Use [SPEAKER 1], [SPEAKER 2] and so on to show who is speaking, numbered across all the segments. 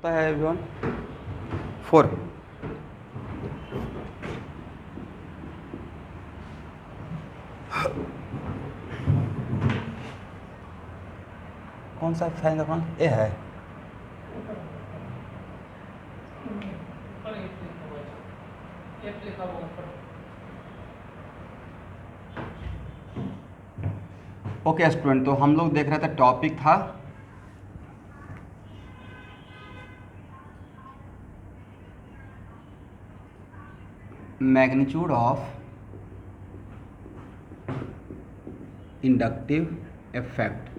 [SPEAKER 1] होता है एवरीवन 4। कौन सा फैन का कौन ए है? ओके स्टूडेंट, तो हम लोग देख रहे थे, टॉपिक था मैग्नीट्यूड ऑफ इंडक्टिव इफेक्ट।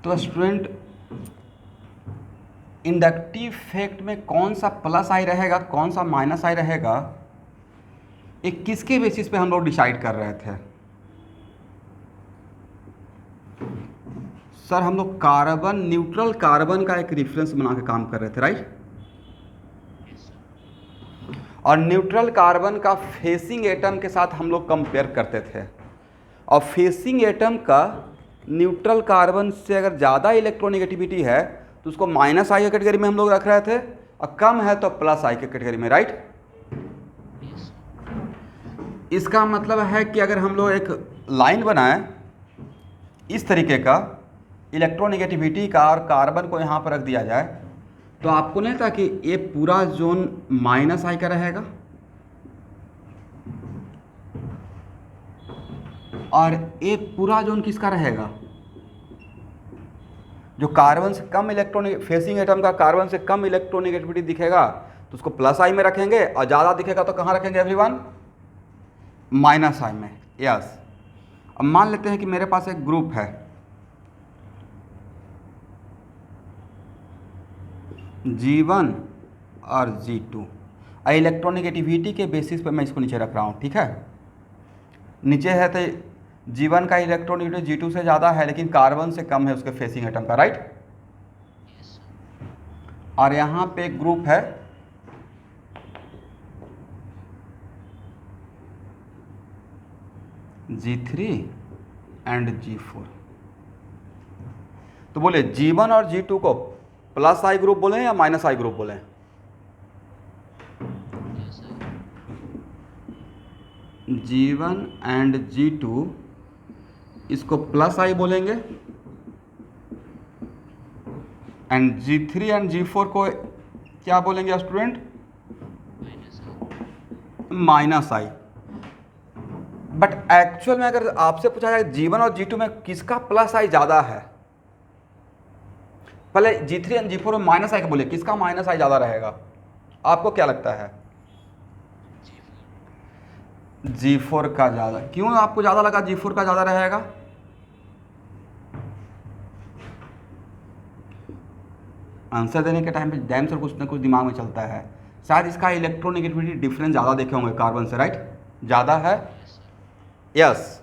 [SPEAKER 1] तो स्टूडेंट, इंडक्टिव इफेक्ट में कौन सा प्लस आई रहेगा, कौन सा माइनस आई रहेगा, एक किसके बेसिस पे हम लोग डिसाइड कर रहे थे? सर हम लोग कार्बन, न्यूट्रल कार्बन का एक रेफरेंस बना के काम कर रहे थे, राइट? और न्यूट्रल कार्बन का फेसिंग एटम के साथ हम लोग कंपेयर करते थे, और फेसिंग एटम का न्यूट्रल कार्बन से अगर ज़्यादा इलेक्ट्रोनेगेटिविटी है तो उसको माइनस आई के कैटेगरी में हम लोग रख रहे थे, और कम है तो प्लस आई के कैटेगरी में, राइट? इसका मतलब है कि अगर हम लोग एक लाइन बनाएं इस तरीके का इलेक्ट्रोनेगेटिविटी का, और कार्बन को यहाँ पर रख दिया जाए, तो आपको नहीं था कि ये पूरा जोन माइनस आई का रहेगा और ये पूरा जोन किसका रहेगा? जो कार्बन से कम फेसिंग एटम का कार्बन से कम इलेक्ट्रोनेगेटिविटी दिखेगा तो उसको प्लस आई में रखेंगे, और ज़्यादा दिखेगा तो कहाँ रखेंगे एवरीवन? माइनस आई में। यस। अब मान लेते हैं कि मेरे पास एक ग्रुप है G1 और G2, और इलेक्ट्रोनेगेटिविटी के बेसिस पे मैं इसको नीचे रख रहा हूँ, ठीक है? नीचे है तो G1 का इलेक्ट्रोनेगेटिविटी G2 से ज़्यादा है, लेकिन कार्बन से कम है उसके फेसिंग एटम का, राइट? और यहाँ पे एक ग्रुप है G3 एंड G4। तो बोले G1 और G2 को प्लस आई ग्रुप बोलें या माइनस आई ग्रुप बोलें? G1 एंड G2 इसको प्लस आई बोलेंगे, एंड G3 एंड G4 को क्या बोलेंगे student? Minus I. But actual में अगर आपसे पूछा जाए G1 और G2 में किसका प्लस आई ज़्यादा है, पहले G3 एंड G4 में माइनस आई का बोले, किसका माइनस आई ज़्यादा रहेगा? आपको क्या लगता है? G4 का ज़्यादा। क्यों आपको ज़्यादा लगा G4 का ज़्यादा रहेगा? आंसर देने के टाइम पे डैम से कुछ ना कुछ दिमाग में चलता है। शायद इसका इलेक्ट्रोनेगेटिविटी डिफरेंस ज़्यादा देखे होंगे कार्बन से, राइट? ज़्यादा है। यस।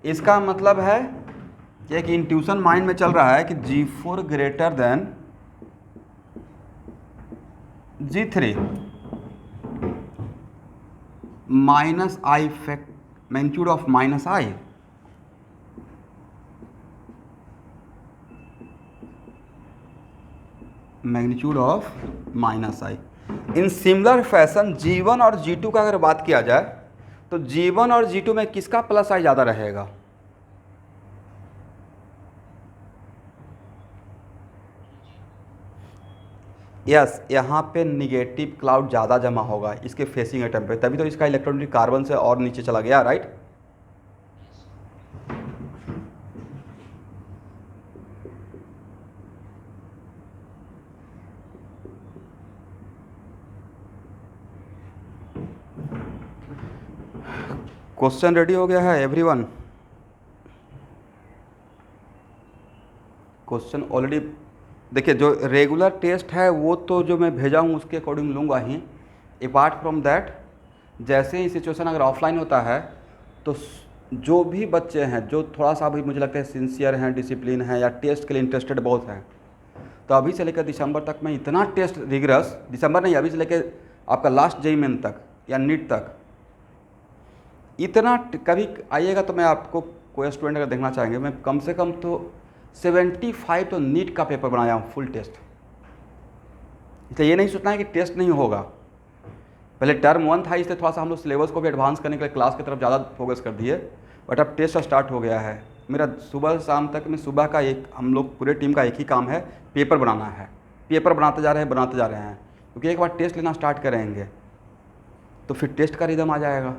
[SPEAKER 1] इसका मतलब है कि एक इंट्यूशन माइंड में चल रहा है कि G4 greater than G3, minus I effect, magnitude of minus I. Magnitude of minus I. In similar fashion G1 और G2 का अगर बात किया जाए तो G1 और G2 में किसका प्लस आई ज़्यादा रहेगा? यस, यहाँ पे निगेटिव क्लाउड ज़्यादा जमा होगा इसके फेसिंग एटम पे, तभी तो इसका इलेक्ट्रॉनिक कार्बन से और नीचे चला गया, राइट? क्वेश्चन रेडी हो गया है एवरीवन? क्वेश्चन ऑलरेडी देखिए, जो रेगुलर टेस्ट है वो तो जो मैं भेजा हूँ उसके अकॉर्डिंग लूँगा ही। अपार्ट फ्रॉम दैट, जैसे ही सिचुएशन अगर ऑफलाइन होता है तो जो भी बच्चे हैं जो थोड़ा सा भी मुझे लगता है सिंसियर हैं, डिसिप्लिन हैं, या टेस्ट के लिए इंटरेस्टेड बहुत हैं, तो अभी से लेकर दिसंबर तक मैं इतना टेस्ट रिगरस, दिसंबर नहीं, अभी से लेकर आपका लास्ट जेई मेन तक या नीट तक इतना कभी आइएगा तो मैं आपको कोई स्टूडेंट अगर देखना चाहेंगे, मैं कम से कम तो 75 तो नीट का पेपर बनाया हूँ फुल टेस्ट। इसलिए ये नहीं सोचना है कि टेस्ट नहीं होगा। पहले टर्म 1 था, इसलिए थोड़ा सा हम लोग सिलेबस को भी एडवांस करने के लिए क्लास की तरफ ज़्यादा फोकस कर दिए, बट अब टेस्ट स्टार्ट हो गया है। मेरा सुबह से शाम तक में सुबह का हम लोग पूरे टीम का एक ही काम है, पेपर बनाना है। पेपर बनाते जा रहे हैं क्योंकि एक बार टेस्ट लेना स्टार्ट करेंगे तो फिर टेस्ट का रिदम आ जाएगा।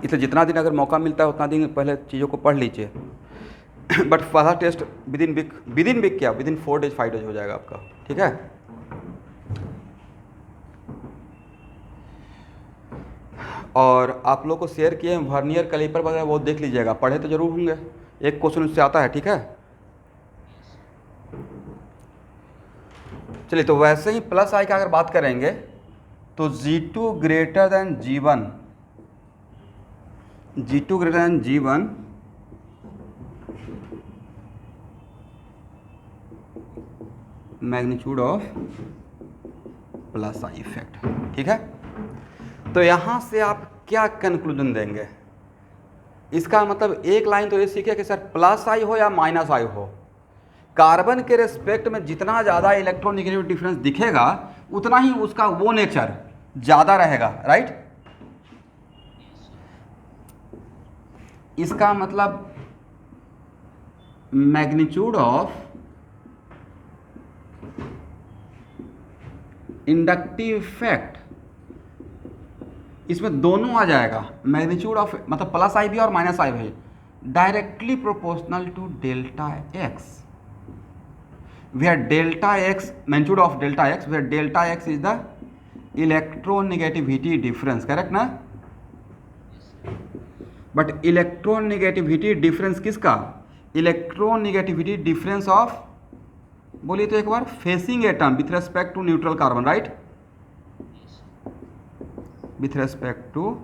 [SPEAKER 1] इसलिए जितना दिन अगर मौका मिलता है उतना दिन पहले चीज़ों को पढ़ लीजिए। बट पहला टेस्ट विद इन वीक क्या, विद इन 4 डेज 5 डेज हो जाएगा आपका, ठीक है। और आप लोग को शेयर किए वर्नियर कैलिपर वगैरह वो देख लीजिएगा, पढ़े तो जरूर होंगे, एक क्वेश्चन उससे आता है, ठीक है। चलिए, तो वैसे ही प्लस आई का अगर बात करेंगे तो G2 greater than G1, G2 greater than G1 magnitude of plus I effect, ठीक है। तो यहाँ से आप क्या कंक्लूजन देंगे? इसका मतलब एक लाइन तो ये सीखे कि सर प्लस आई हो या माइनस आई हो, कार्बन के रेस्पेक्ट में जितना ज़्यादा इलेक्ट्रोनेगेटिव डिफरेंस दिखेगा उतना ही उसका वो नेचर ज़्यादा रहेगा, राइट। इसका मतलब मैग्नीट्यूड ऑफ इंडक्टिव इफेक्ट, इसमें दोनों आ जाएगा, मैग्नीट्यूड ऑफ मतलब प्लस आई भी और माइनस आई भी, directly proportional to delta x, where delta x, magnitude of delta x, where delta x is the electronegativity difference, correct ना। बट इलेक्ट्रोनेगेटिविटी डिफरेंस किसका? इलेक्ट्रोनेगेटिविटी डिफरेंस ऑफ, बोलिए तो एक बार, facing atom with respect to neutral carbon, right, with respect to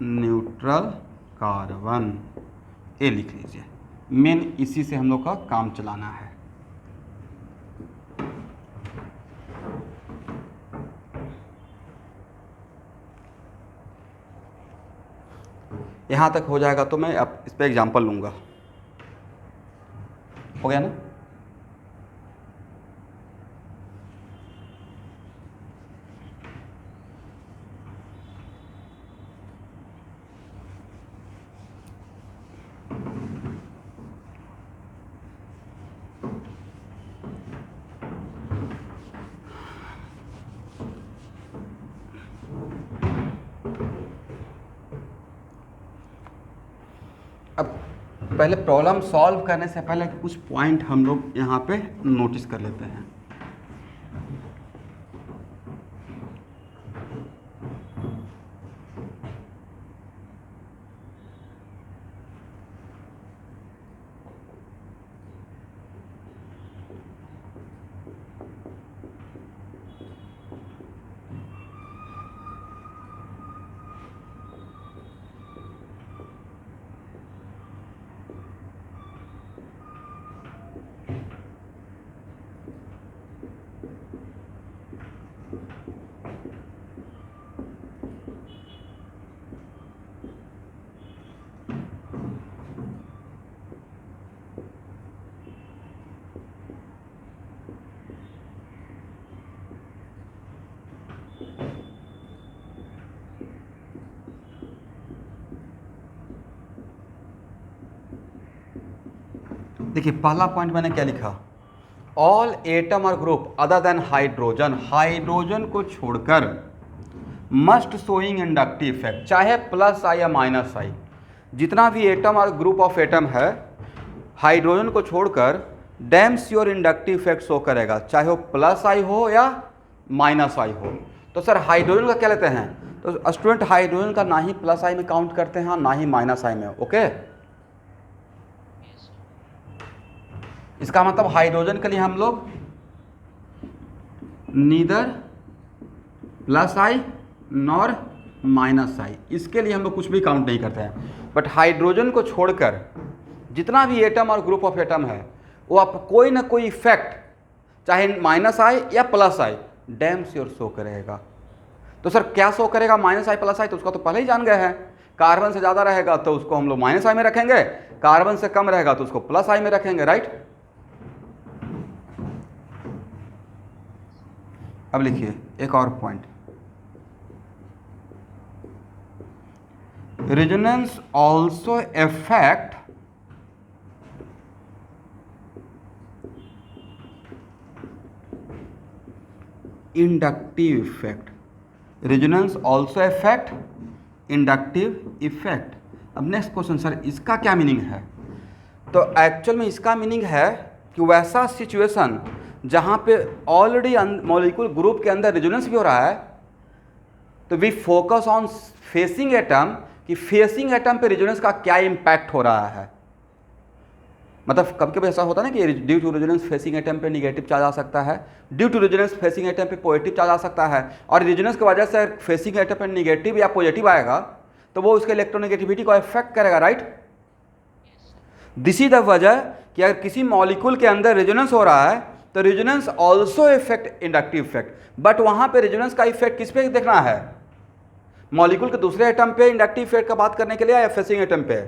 [SPEAKER 1] neutral carbon, ये लिख लीजिए। Main इसी से हम लोग का काम चलाना है। यहाँ तक हो जाएगा तो मैं अब इस पर एग्जाम्पल लूँगा, हो गया ना। अब पहले प्रॉब्लम सॉल्व करने से पहले कुछ पॉइंट हम लोग यहाँ पे नोटिस कर लेते हैं। देखिए, पहला पॉइंट मैंने क्या लिखा, ऑल एटम और group other than hydrogen, hydrogen को छोड़कर मस्ट शोइंग इंडक्टिव इफेक्ट, चाहे प्लस आई या माइनस आई, जितना भी एटम और ग्रुप ऑफ एटम है हाइड्रोजन को छोड़कर damn sure inductive effect show करेगा, चाहे वो प्लस आई हो या माइनस आई हो। तो सर हाइड्रोजन का क्या लेते हैं? तो स्टूडेंट हाइड्रोजन का ना ही प्लस आई में काउंट करते हैं ना ही माइनस आई में, ओके। इसका मतलब हाइड्रोजन के लिए हम लोग नीदर प्लस आई नॉर माइनस आई, इसके लिए हम लोग कुछ भी काउंट नहीं करते हैं। बट हाइड्रोजन को छोड़कर जितना भी एटम और ग्रुप ऑफ एटम है वो आप कोई ना कोई इफेक्ट, चाहे माइनस आई या प्लस आई, डैम श्योर शो करेगा। तो सर क्या शो करेगा, माइनस आई प्लस आई, तो उसका तो पहले ही जान गए हैं। कार्बन से ज़्यादा रहेगा तो उसको हम लोग माइनस आई में रखेंगे, कार्बन से कम रहेगा तो उसको प्लस आई में रखेंगे, राइट। अब लिखिए एक और point, resonance also affect inductive effect. Resonance also affect inductive effect. अब नेक्स्ट क्वेश्चन, सर इसका क्या मीनिंग है? तो एक्चुअल में इसका मीनिंग है कि वैसा सिचुएशन जहाँ पे ऑलरेडी मॉलिक्यूल ग्रुप के अंदर रेजोनेंस भी हो रहा है, तो we focus on facing atom, कि फेसिंग एटम पे रेजोनेंस का क्या इम्पैक्ट हो रहा है। मतलब कभी कभी ऐसा होता है ना कि due to resonance facing atom पे निगेटिव चार्ज आ सकता है, due to resonance facing atom पे पॉजिटिव चार्ज आ सकता है, और रेजोनेंस की वजह से फेसिंग एटम पे निगेटिव या पॉजिटिव आएगा तो वो उसके इलेक्ट्रोनेगेटिविटी को इफेक्ट करेगा, राइट। दिस इज द वजह कि अगर किसी मॉलिक्यूल के अंदर रेजोनेंस हो रहा है तो resonance also effect inductive effect, but वहां पे रेजोनेंस का इफेक्ट किस पे देखना है, मॉलिक्यूल के दूसरे एटम पे इंडक्टिव इफेक्ट का बात करने के लिए या फेसिंग एटम पे?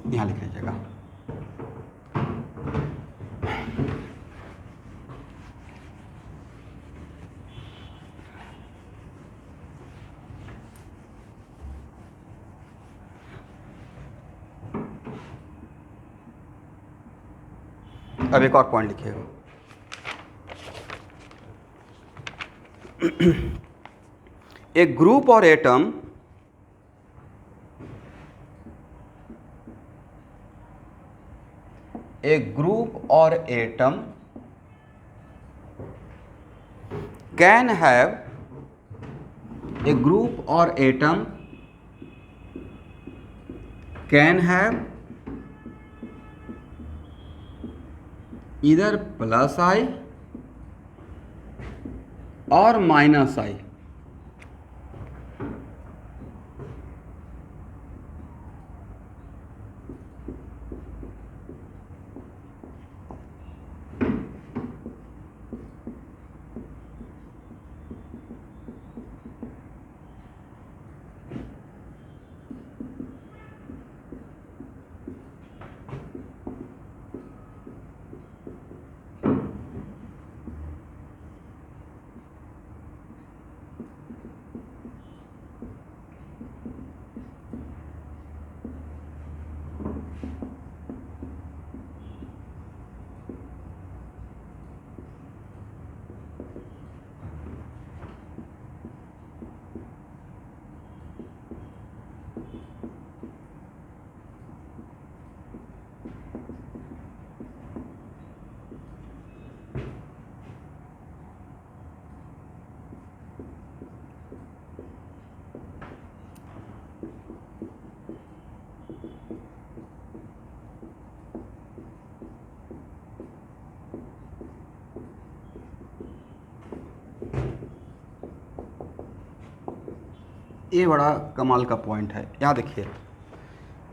[SPEAKER 1] यहां लिख लीजिएगा। अब एक और पॉइंट लिखिएगा, ए ग्रुप और atom a group or atom can have a group or atom can have either plus I or minus I। ये बड़ा कमाल का पॉइंट है। यहाँ देखिए,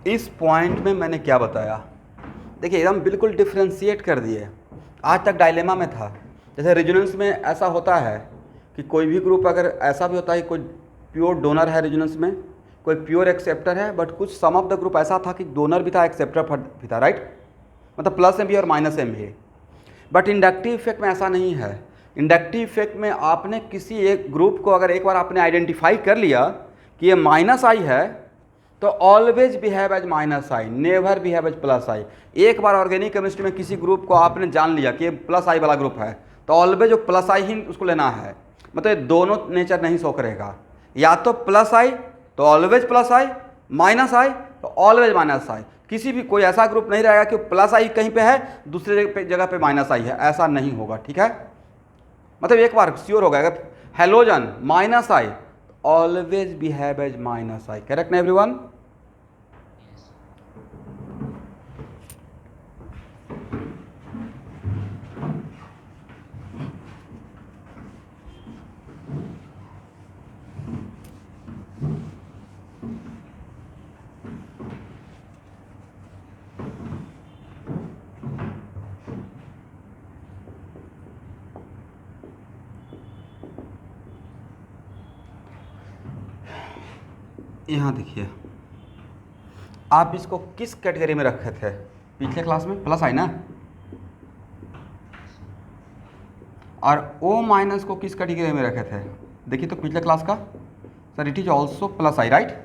[SPEAKER 1] इस पॉइंट में मैंने क्या बताया, देखिए एकदम बिल्कुल डिफ्रेंशिएट कर दिए। आज तक डायलेमा में था, जैसे रेजोनेंस में ऐसा होता है कि कोई भी ग्रुप अगर ऐसा भी होता है, कोई प्योर डोनर है रेजोनेंस में, कोई प्योर एक्सेप्टर है, बट कुछ सम ऑफ द ग्रुप ऐसा था कि डोनर भी था एक्सेप्टर भी था, राइट, मतलब प्लस एम भी और माइनस एम भी। बट इंडक्टिव इफेक्ट में ऐसा नहीं है। इंडक्टिव इफेक्ट में आपने किसी एक ग्रुप को अगर एक बार आपने आइडेंटिफाई कर लिया कि ये माइनस आई है, तो ऑलवेज बिहेव एज माइनस आई, नेवर बिहेव एज प्लस आई। एक बार ऑर्गेनिक केमिस्ट्री में किसी ग्रुप को आपने जान लिया कि ये प्लस आई वाला ग्रुप है, तो ऑलवेज जो प्लस आई ही उसको लेना है। मतलब ये दोनों नेचर नहीं शो करेगा, या तो प्लस आई तो always plus I, minus I तो ऑलवेज माइनस आई। किसी भी कोई ऐसा ग्रुप नहीं रहेगा कि प्लस आई कहीं पे है, दूसरे जगह पे माइनस आई है, ऐसा नहीं होगा, ठीक है। मतलब एक बार श्योर हो गया, अगर halogen minus I always behave as minus I, correct ना एवरीवन? यहाँ देखिए, आप इसको किस कैटेगरी में रखे थे पिछले क्लास में? प्लस आई ना। और ओ माइनस को किस कैटेगरी में रखे थे? देखिए तो पिछले क्लास का, sir it is also plus I, right?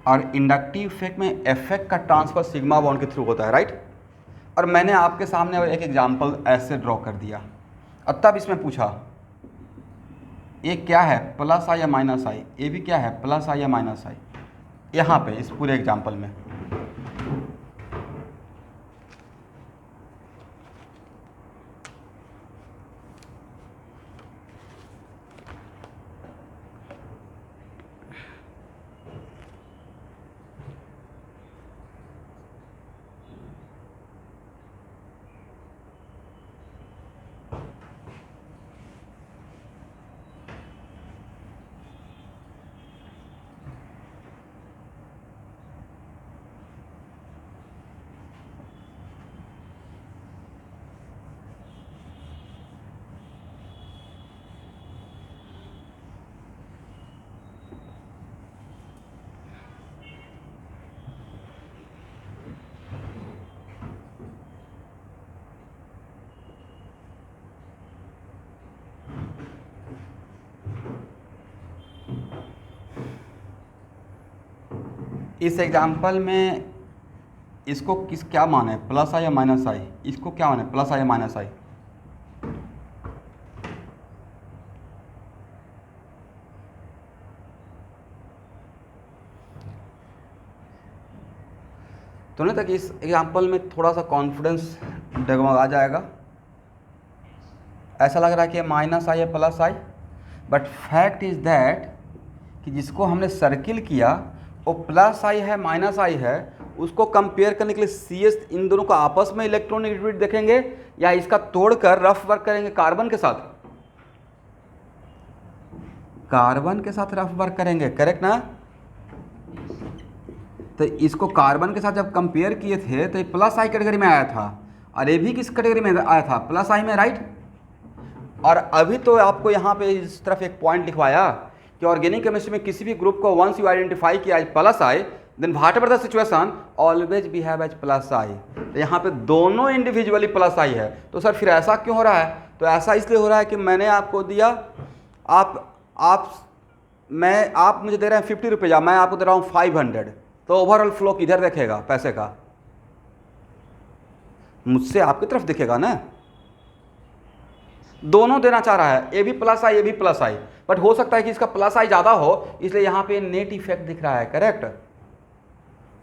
[SPEAKER 1] और इंडक्टिव इफेक्ट में इफेक्ट का ट्रांसफर सिग्मा बॉन्ड के थ्रू होता है, राइट? और मैंने आपके सामने एक एग्जांपल ऐसे ड्रॉ कर दिया और तब इसमें पूछा ये क्या है, प्लस आई या माइनस आई? ये भी क्या है, प्लस आई या माइनस आई? यहाँ पे इस पूरे एग्जांपल में इस एग्जांपल में इसको किस क्या मान है, प्लस आई या माइनस आई? इसको क्या मान है, प्लस आई या माइनस आई? तो नहीं तक इस एग्जांपल में थोड़ा सा कॉन्फिडेंस डगमगा जाएगा, ऐसा लग रहा है कि माइनस आई या plus I, but fact is that कि जिसको हमने सर्किल किया वो प्लस आई है माइनस आई है, उसको कंपेयर करने के लिए सी एस इन दोनों को आपस में इलेक्ट्रोनेगेटिविटी देखेंगे या इसका तोड़कर रफ वर्क करेंगे कार्बन के साथ? कार्बन के साथ रफ वर्क करेंगे, करेक्ट ना? तो इसको कार्बन के साथ जब कंपेयर किए थे तो ये प्लस आई कैटेगरी में आया था और ये भी किस कैटेगरी में आया था, प्लस आई में, राइट? और अभी तो आपको यहाँ पे इस तरफ एक पॉइंट लिखवाया कि ऑर्गेनिक केमिस्ट्री में किसी भी ग्रुप को वंस यू आइडेंटिफाई किया as plus I then whatever the situation always behave as plus I. तो यहाँ पे दोनों इंडिविजुअली प्लस आई है, तो सर फिर ऐसा क्यों हो रहा है? तो ऐसा इसलिए हो रहा है कि मैंने आपको दिया, आप मुझे दे रहे हैं 50 रुपये, मैं आपको दे रहा हूँ 500, तो ओवरऑल फ्लो किधर देखेगा पैसे का? मुझसे आपकी तरफ दिखेगा ना। दोनों देना चाह रहा है, ए भी प्लस आई, ए भी प्लस आई, बट हो सकता है कि इसका प्लस आई ज़्यादा हो इसलिए यहाँ पे नेट इफेक्ट दिख रहा है, करेक्ट?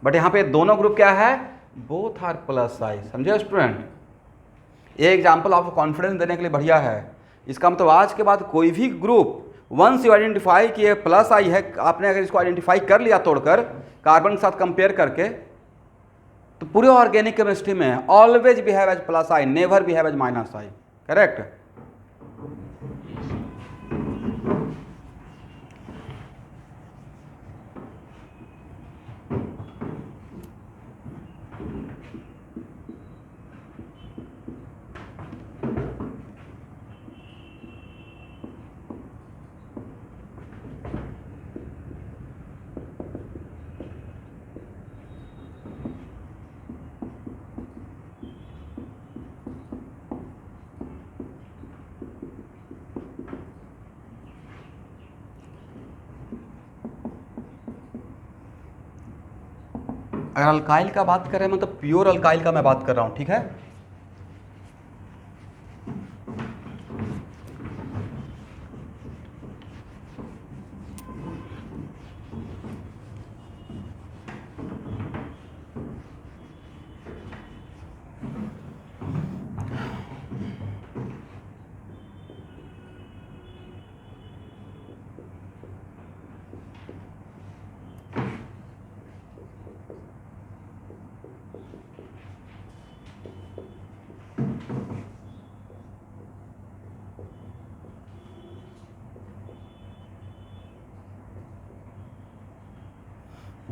[SPEAKER 1] बट यहाँ पे दोनों ग्रुप क्या है, बोथ आर प्लस आई। समझे स्टूडेंट? ये एग्जाम्पल आपको कॉन्फिडेंस देने के लिए बढ़िया है। इसका मतलब आज के बाद कोई भी ग्रुप वंस यू आइडेंटिफाई किए प्लस आई है, आपने अगर इसको आइडेंटिफाई कर लिया तोड़कर कार्बन के साथ कंपेयर करके, तो पूरे ऑर्गेनिक केमिस्ट्री में always behave as plus I, never behave as minus I, correct? अगर अल्काइल का बात करें, मतलब प्योर अल्काइल का मैं बात कर रहा हूँ, ठीक है?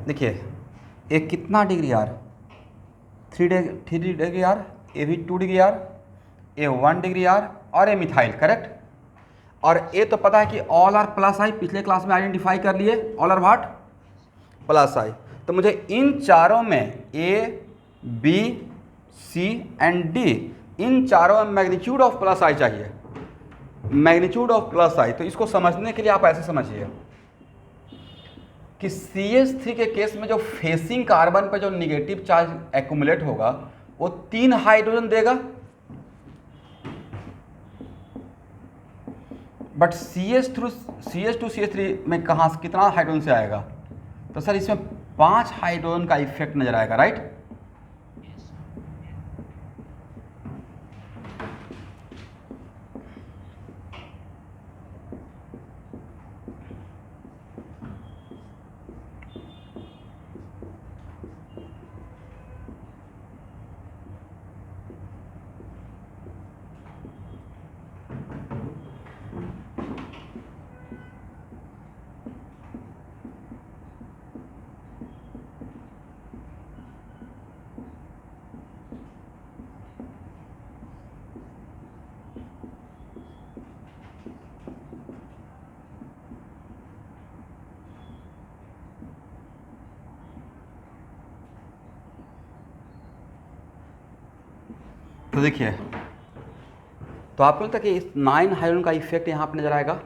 [SPEAKER 1] देखिए ए कितना degree R, 3 degree R, A भी 2 degree R, A 1 degree R और ए मिथाइल, करेक्ट। और ए तो पता है कि ऑल आर प्लस आई, पिछले क्लास में आइडेंटिफाई कर लिए, all are what plus I. तो मुझे इन चारों में A B C and D, इन चारों में मैग्नीट्यूड ऑफ प्लस आई चाहिए, मैग्नीट्यूड ऑफ प्लस आई। तो इसको समझने के लिए आप ऐसे समझिए कि CH3 के केस में जो फेसिंग कार्बन पर जो निगेटिव चार्ज एक्यूमुलेट होगा वो 3 हाइड्रोजन देगा, बट CH2CH3 में कहाँ से कितना हाइड्रोजन से आएगा? तो सर इसमें 5 हाइड्रोजन का इफेक्ट नजर आएगा, राइट। तो देखिए, तो आपको लगता है कि इस 9 हाइड्रोजन का इफेक्ट यहाँ पे नजर आएगा।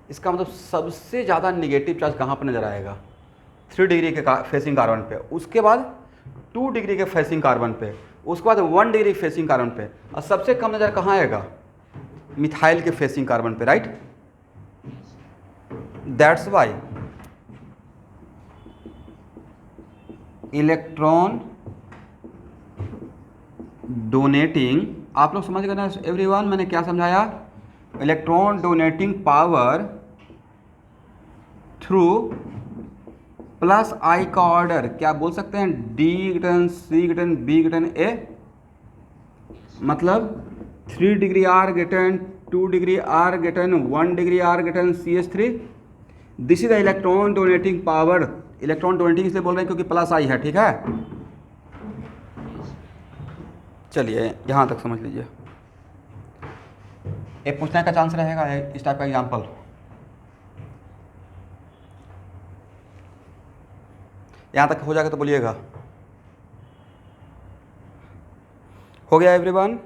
[SPEAKER 1] इसका मतलब सबसे ज़्यादा निगेटिव चार्ज कहाँ पर नजर आएगा? 3 डिग्री के फेसिंग कार्बन पे, उसके बाद 2 डिग्री के फेसिंग कार्बन पे, उसके बाद 1 डिग्री फेसिंग कार्बन पे, और सबसे कम नज़र कहाँ आएगा? मिथाइल के फेसिंग कार्बन पे, right. That's why electron donating, आप लोग समझ गए ना एवरीवन, मैंने क्या समझाया? Electron donating power through plus I का ऑर्डर क्या बोल सकते हैं? D greater C greater B greater A, मतलब 3 degree R greater 2 degree R greater 1 degree R greater CH3। This is the electron donating power. Electron donating इसलिए बोल रहे हैं क्योंकि प्लस आई है, ठीक है। चलिए यहाँ तक समझ लीजिए। एक पूछने का चांस रहेगा इस टाइप का एग्जाम्पल। यहाँ तक हो जाएगा तो बोलिएगा। हो गया एवरीवन?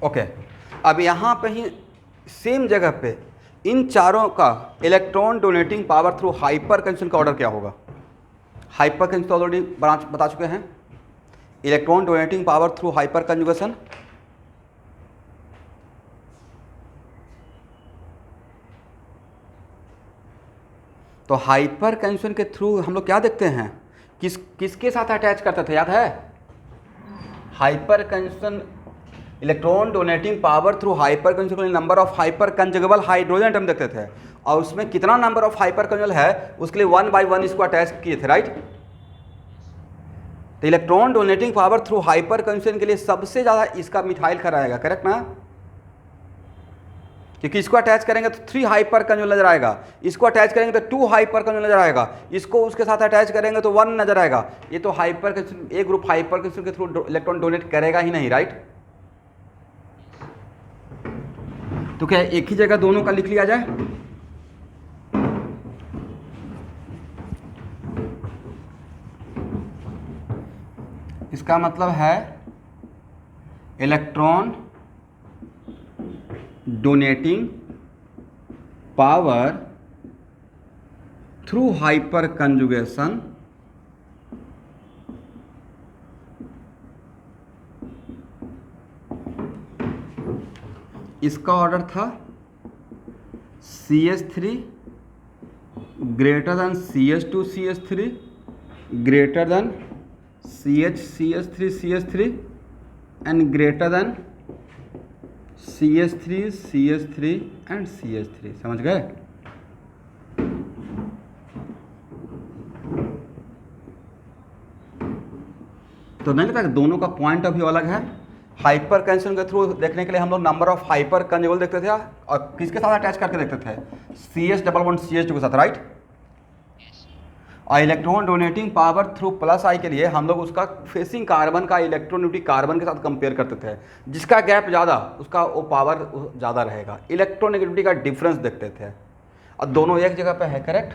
[SPEAKER 1] ओके, अब यहाँ पे ही सेम जगह पे इन चारों का electron donating power through hyperconjugation का ऑर्डर क्या होगा? हाइपर कंजन तो ऑलरेडी बता चुके हैं। Electron donating power through hyper conjugation, तो हाइपर कंजन के थ्रू हम लोग क्या देखते हैं? किसके साथ अटैच करते थे, याद है? Hyperconjugation electron donating power through hyperconjugable number of hyperconjugable hydrogen atom देखते थे, और उसमें कितना नंबर ऑफ हाइपर कंजुगेबल है उसके लिए 1 बाई 1 इसको अटैच किए थे, राइट। तो electron donating power through hyper conjugation के लिए सबसे ज़्यादा इसका मिथाइल का रहेगा, करेक्ट ना? क्योंकि इसको अटैच करेंगे तो 3 हाइपर कंजुगेबल नजर आएगा, इसको अटैच करेंगे तो 2 हाइपर कंजुगेबल नजर आएगा, इसको उसके साथ अटैच करेंगे तो 1 नजर आएगा। ये तो हाइपर कंजुगेशन, एक ग्रुप हाइपर कंजुगेशन के थ्रू इलेक्ट्रॉन डोनेट करेगा ही नहीं, राइट। तो क्या एक ही जगह दोनों का लिख लिया जाए? इसका मतलब है electron donating power through hyper conjugation इसका ऑर्डर था CH3 greater than CH2CH3 greater than CH3CH3 and greater than CH3 and CH3। समझ गए? तो नहीं लगता कि दोनों का पॉइंट ऑफ व्यू अलग है। हाइपर कंजन के थ्रू देखने के लिए हम लोग नंबर ऑफ हाइपर कंजुगल देखते थे और किसके साथ अटैच करके देखते थे? CH∠CH2 के साथ, राइट? और electron donating power through plus I के लिए हम लोग उसका फेसिंग कार्बन का इलेक्ट्रोनेगेटिव कार्बन के साथ कंपेयर करते थे। जिसका गैप ज़्यादा उसका वो पावर ज़्यादा रहेगा। इलेक्ट्रोनेगेटिविटी का डिफरेंस देखते थे और दोनों एक जगह पे है, करेक्ट?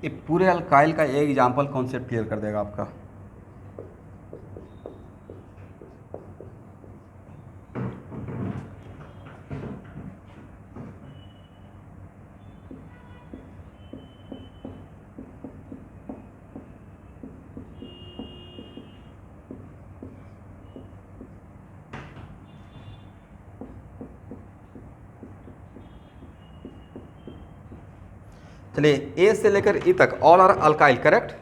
[SPEAKER 1] ये पूरे अल्काइल का एक एग्जाम्पल कॉन्सेप्ट क्लियर कर देगा आपका। चलिए, ए से लेकर ई तक all are alkyl, correct?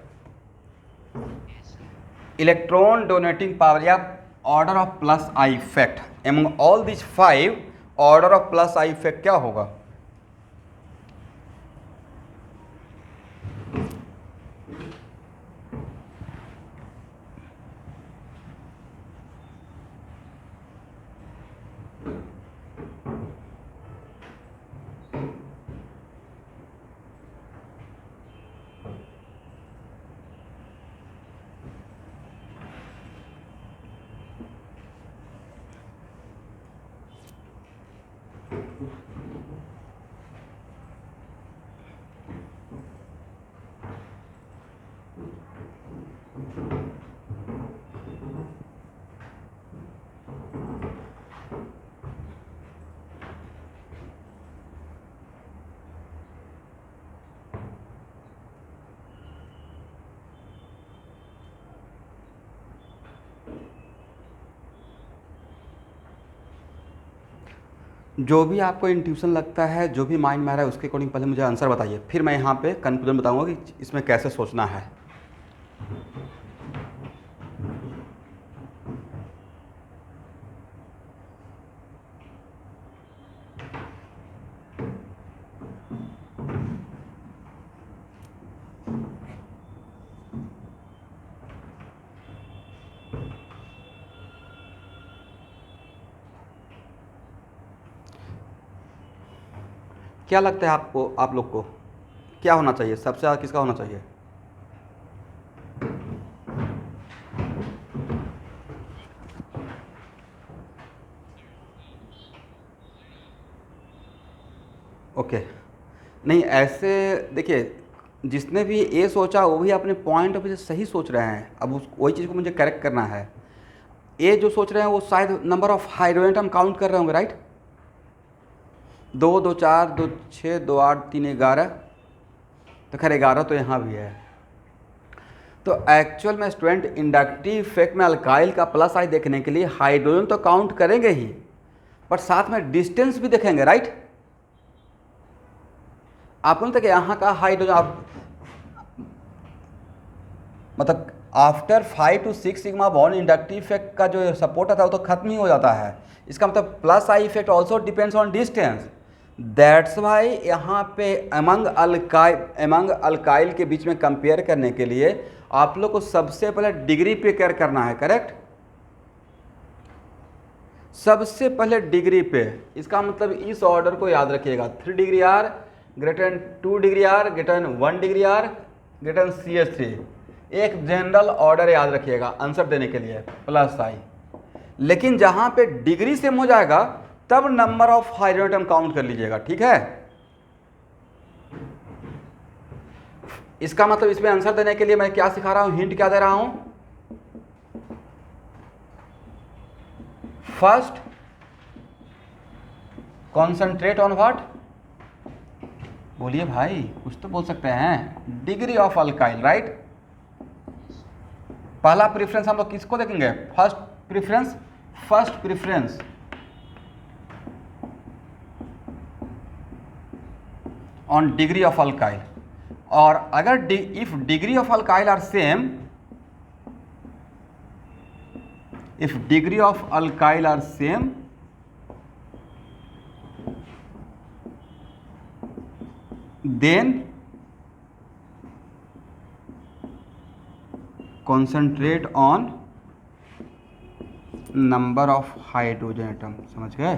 [SPEAKER 1] Electron donating power या order of plus I effect among all this 5, order of plus I effect क्या होगा? जो भी आपको इंट्यूशन लगता है, जो भी माइंड में आ रहा है, उसके अकॉर्डिंग पहले मुझे आंसर बताइए, फिर मैं यहाँ पे कंक्लूजन बताऊंगा कि इसमें कैसे सोचना है। क्या लगता है आपको, आप लोग को क्या होना चाहिए? सबसे ज़्यादा किसका होना चाहिए? ओके, नहीं ऐसे देखिए, जिसने भी ए सोचा वो भी अपने पॉइंट ऑफ व्यू से सही सोच रहे हैं। अब उस वही चीज़ को मुझे करेक्ट करना है। ए जो सोच रहे हैं वो शायद नंबर ऑफ हाइड्रोजन हम काउंट कर रहे होंगे, राइट? 2 2 4 2 6 2 8 3 11, तो खैर 11 तो यहाँ भी है। तो एक्चुअल में स्टूडेंट इंडक्टिव इफेक्ट में अल्काइल का प्लस आई देखने के लिए हाइड्रोजन तो काउंट करेंगे ही, पर साथ में डिस्टेंस भी देखेंगे, राइट? आप बोलते कि यहाँ का हाइड्रोजन आप मतलब after 5 to 6 sigma bond inductive effect का जो सपोर्ट आता है वो तो खत्म ही हो जाता है। इसका मतलब plus I effect also depends on distance. That's why यहाँ पे एमंग अल्काइल के बीच में कंपेयर करने के लिए आप लोग को सबसे पहले डिग्री पे केयर करना है, करेक्ट? सबसे पहले डिग्री पे। इसका मतलब इस ऑर्डर को याद रखिएगा, 3 degree R greater than 2 degree R greater than 1 degree R greater than CH3। एक जनरल ऑर्डर याद रखिएगा आंसर देने के लिए प्लस आई, लेकिन जहां पे डिग्री सेम हो जाएगा तब नंबर ऑफ हाइड्रोजन काउंट कर लीजिएगा, ठीक है। इसका मतलब इसमें आंसर देने के लिए मैं क्या सिखा रहा हूं, हिंट क्या दे रहा हूं, फर्स्ट कॉन्सेंट्रेट ऑन व्हाट, बोलिए भाई कुछ तो बोल सकते हैं, डिग्री ऑफ अल्काइल, राइट। पहला प्रेफरेंस हम लोग किसको देखेंगे, first preference on degree of alkyl, और अगर if degree of alkyl are same, if degree of alkyl are same, then concentrate on number of hydrogen atom, समझ गए,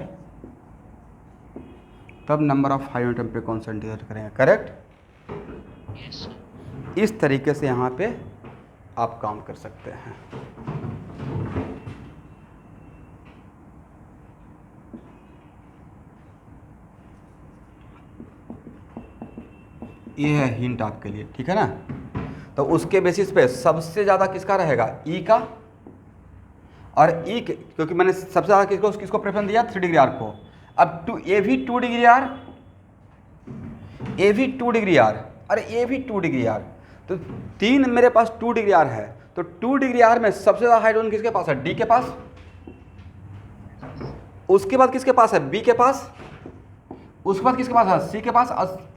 [SPEAKER 1] तब नंबर ऑफ हाइड्रोजन एटम पे कॉन्सेंट्रेट करेंगे, करेक्ट। इस तरीके से यहाँ पे आप काम कर सकते हैं। ये है हिंट आपके लिए, ठीक है ना। तो उसके बेसिस पे सबसे ज़्यादा किसका रहेगा, ई का, और ई के, क्योंकि मैंने सबसे ज़्यादा किसको प्रेफरेंस दिया, 3 डिग्री आर को। अब ए भी 2 डिग्री आर, ए भी 2 डिग्री आर, अरे ए भी 2 डिग्री आर, तो 3 मेरे पास 2 डिग्री आर है, तो 2 डिग्री आर में सबसे ज़्यादा हाइड्रोजन किसके पास है, डी के पास, उसके बाद किसके पास है, बी के पास, उसके बाद किसके पास है, सी के पास,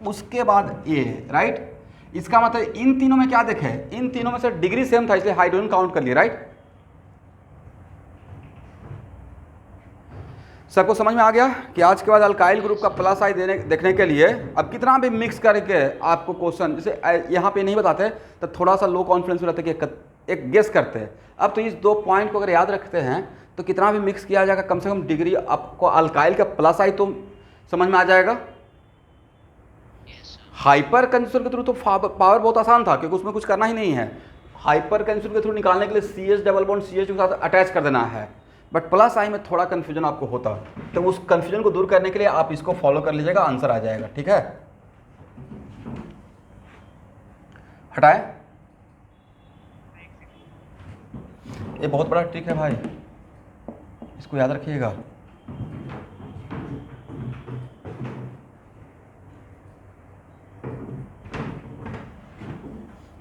[SPEAKER 1] उसके बाद ए, राइट। इसका मतलब इन तीनों में क्या देखे, इन तीनों में से डिग्री सेम था इसलिए हाइड्रोजन काउंट कर लिए, राइट। सबको समझ में आ गया कि आज के बाद अल्काइल ग्रुप का प्लस आई देखने के लिए अब कितना भी मिक्स करके आपको क्वेश्चन, जैसे यहाँ पे नहीं बताते तो थोड़ा सा लो कॉन्फिडेंस रहता है कि एक गेस करते हैं। अब तो इस 2 पॉइंट को अगर याद रखते हैं तो कितना भी मिक्स किया जाएगा, कम से कम डिग्री आपको अल्काइल का प्लस आई तो समझ में आ जाएगा। हाइपर कंजूसर के थ्रू तो पावर बहुत आसान था क्योंकि उसमें कुछ करना ही नहीं है। हाइपर कंजूसर के थ्रू निकालने के लिए CH डबल बॉन्ड CH के साथ अटैच कर देना है, बट प्लस आई में थोड़ा कन्फ्यूजन आपको होता, तो उस कन्फ्यूजन को दूर करने के लिए आप इसको फॉलो कर लीजिएगा, आंसर आ जाएगा, ठीक है। हटाए, ये बहुत बड़ा ट्रिक है भाई, इसको याद रखिएगा।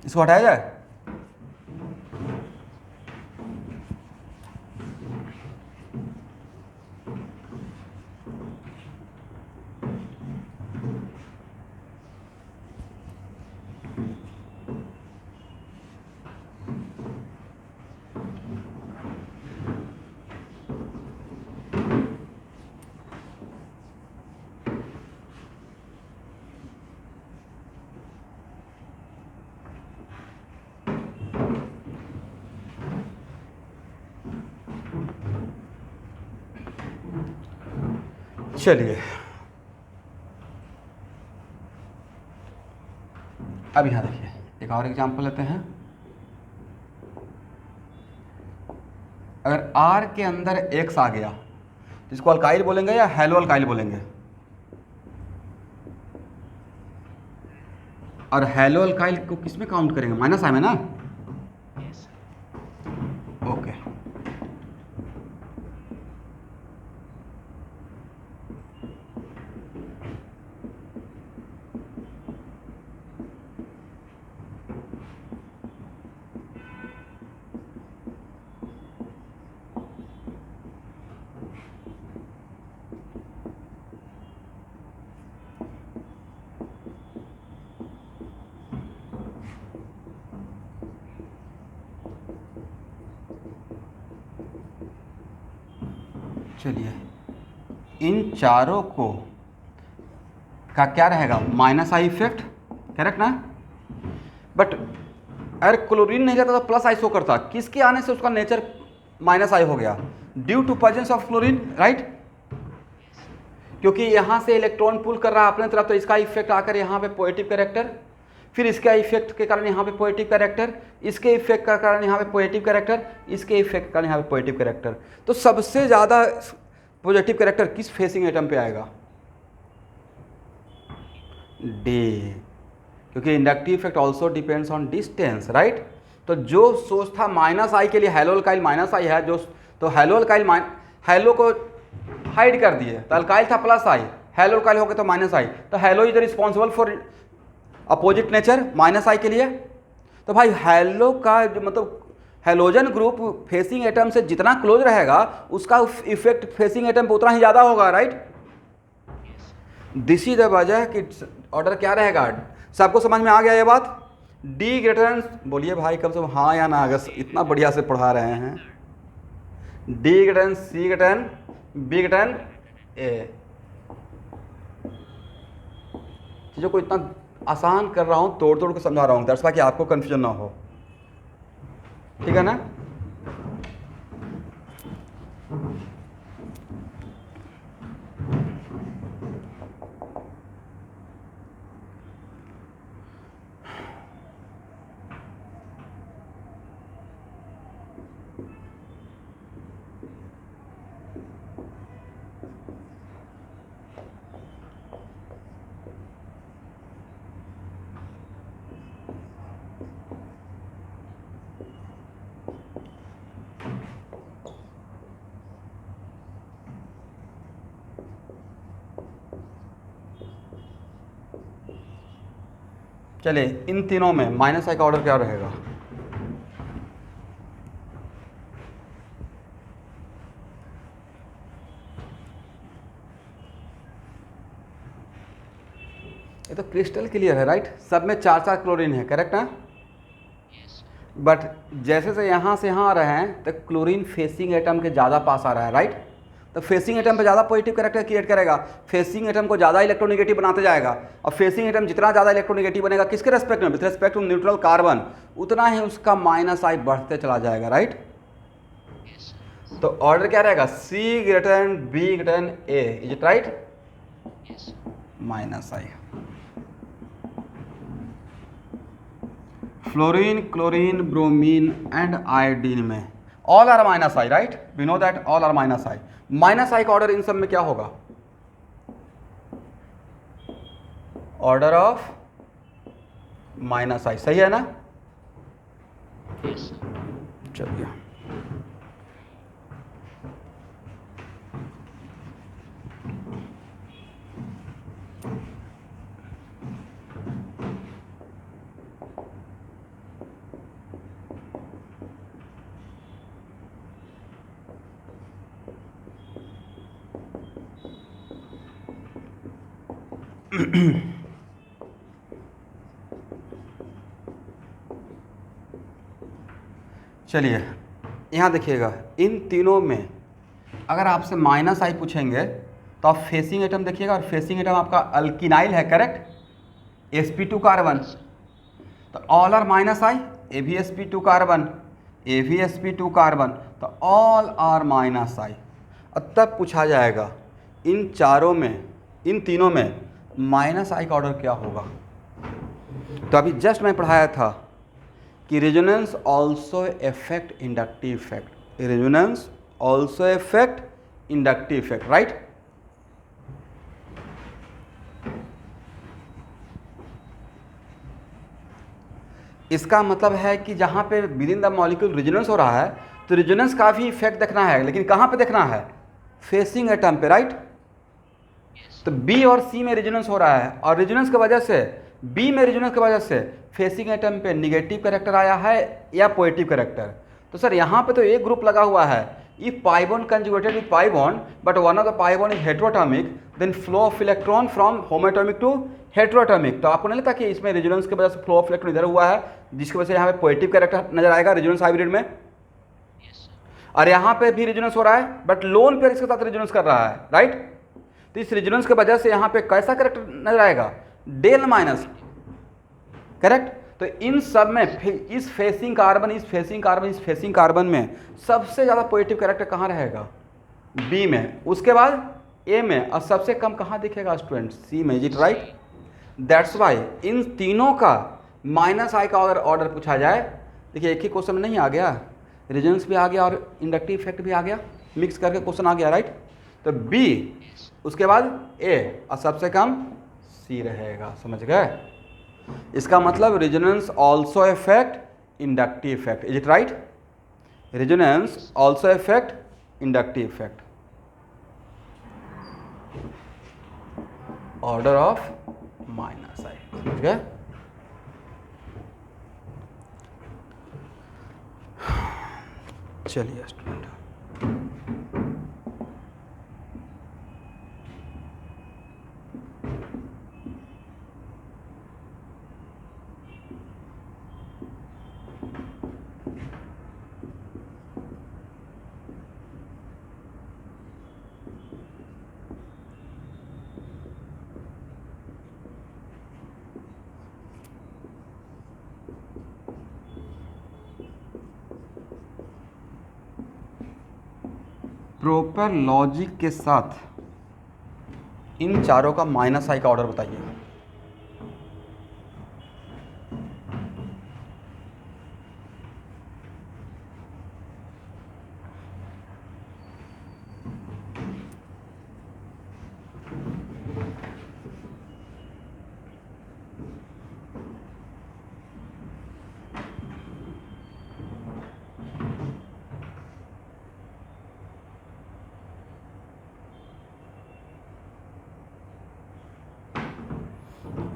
[SPEAKER 1] इसको हटाया जाए, चलिए अब यहाँ देखिए एक और एग्जांपल लेते हैं। अगर R के अंदर X आ गया तो इसको अल्काइल बोलेंगे या हैलो अल्काइल बोलेंगे, और हैलो अल्काइल को किस में काउंट करेंगे, माइनस आई में ना, ओके। चलिए इन चारों को का क्या रहेगा, माइनस आई इफेक्ट, करेक्ट ना। बट अगर क्लोरीन नहीं जाता तो प्लस आई शो करता, किसके आने से उसका नेचर माइनस आई हो गया, due to presence of chlorine, right. क्योंकि यहाँ से इलेक्ट्रॉन पुल कर रहा है अपने तरफ तो इसका इफेक्ट आकर यहाँ पे पॉजिटिव कैरेक्टर, फिर इसका इफेक्ट के कारण यहाँ पे पॉजिटिव कैरेक्टर, इसके इफेक्ट का कारण यहाँ पे पॉजिटिव कैरेक्टर, इसके इफेक्ट के कारण यहाँ पे पॉजिटिव कैरेक्टर। तो सबसे ज़्यादा पॉजिटिव कैरेक्टर किस फेसिंग एटम पे आएगा? डी, क्योंकि inductive effect also depends on distance, right. तो जो सोर्स था माइनस आई के लिए, हैलो अल्काइल माइनस आई है जो, तो हैलो अल्काइल हैलो को हाइड कर दिए, तो अल्काइल था प्लस आई, हैलो अल्काइल हो गया तो माइनस आई, तो halo is responsible for opposite nature minus I के लिए। तो भाई हैलो का जो मतलब हैलोजन ग्रुप फेसिंग एटम से जितना क्लोज रहेगा उसका इफेक्ट फेसिंग एटम पे उतना ही ज़्यादा होगा, राइट। दिस इज द वजह कि ऑर्डर क्या रहेगा। सबको समझ में आ गया ये बात? डी ग्रेटर, बोलिए भाई कम से कम हाँ या ना, अगर इतना बढ़िया से पढ़ा रहे हैं। D greater C greater B greater A. चीज़ों को इतना आसान कर रहा हूँ, तोड़ तोड़ के समझा रहा हूँ, दैट्स व्हाई कि आपको कन्फ्यूजन ना हो, ठीक है ना। चलिए इन तीनों में माइनस आई का ऑर्डर क्या रहेगा? ये तो क्रिस्टल क्लियर है, राइट। सब में 4-4 क्लोरीन है, करेक्ट है। बट जैसे से यहाँ आ रहे हैं तो क्लोरीन फेसिंग एटम के ज़्यादा पास आ रहा है, राइट। तो फेसिंग एटम पे ज़्यादा पॉजिटिव कैरेक्टर क्रिएट करेगा, फेसिंग एटम को ज़्यादा इलेक्ट्रोनेगेटिव बनाते जाएगा, और फेसिंग एटम जितना ज़्यादा इलेक्ट्रोनेगेटिव बनेगा किसके रेस्पेक्ट में? With respect to neutral carbon, उतना ही उसका माइनस आई बढ़ते चला जाएगा, राइट। तो ऑर्डर क्या रहेगा? C greater than B greater than A, is it right? Minus I. Fluorine, chlorine, bromine and iodine में all are minus I, right. We know that all are minus I. Minus I का order इन सब में क्या होगा? Order of minus आई, सही है ना? चलिए चलिए यहाँ देखिएगा, इन तीनों में अगर आपसे माइनस आई पूछेंगे तो आप फेसिंग एटम देखिएगा, और फेसिंग एटम आपका अल्किनाइल है, करेक्ट। sp2 कार्बन, तो ऑल आर माइनस आई, ए भी sp2 कार्बन, ए भी sp2 कार्बन, तो ऑल आर माइनस आई। अब तब पूछा जाएगा इन चारों में, इन तीनों में माइनस आई का ऑर्डर क्या होगा? तो अभी जस्ट मैं पढ़ाया था कि resonance also effect inductive effect, resonance also effect inductive effect, right. इसका मतलब है कि जहाँ पे with in the molecule resonance हो रहा है तो रेजोनेंस का भी इफेक्ट देखना है, लेकिन कहाँ पे देखना है? फेसिंग एटम पे, राइट। तो बी और सी में रेजोनेंस हो रहा है, और रेजोनेंस की वजह से बी में रेजोनेंस की वजह से फेसिंग एटम पे निगेटिव कैरेक्टर आया है या पॉजिटिव कैरेक्टर। तो सर यहाँ पे तो एक ग्रुप लगा हुआ है, if pi bond conjugated with pi bond but one of the pi bond is heteroatomic then flow of electron from homoatomic to heteroatomic. तो आपको नहीं लगता कि इसमें रेजोनेंस की वजह से फ्लो ऑफ इलेक्ट्रॉन इधर हुआ है, जिसकी वजह से यहाँ पे पॉजिटिव कैरेक्टर नजर आएगा रेजोनेंस हाइब्रिड में। और यहाँ पे भी रेजोनेंस हो रहा है बट लोन पेयर इसके साथ रेजोनेंस कर रहा है, राइट। तो इस रेजोनेंस की वजह से यहाँ पे कैसा कैरेक्टर नजर आएगा? Del minus, correct. तो इन सब में इस फेसिंग कार्बन, इस फेसिंग कार्बन, इस फेसिंग कार्बन में सबसे ज़्यादा पॉजिटिव कैरेक्टर कहाँ रहेगा? बी में, उसके बाद ए में, और सबसे कम कहाँ दिखेगा स्टूडेंट? सी में, is it right? That's why इन तीनों का माइनस आई का अगर ऑर्डर पूछा जाए, देखिए एक ही क्वेश्चन में नहीं आ गया, रेजोनेंस भी आ गया और इंडक्टिव इफेक्ट भी आ गया, मिक्स करके क्वेश्चन आ गया, राइट। तो बी, उसके बाद ए और सबसे कम सी रहेगा, समझ गए। इसका मतलब resonance also effect inductive effect, is it right. Resonance also effect inductive effect, order of minus I, समझ गए। चलिए स्टूडेंट, प्रॉपर लॉजिक के साथ इन चारों का माइनस आई का ऑर्डर बताइए।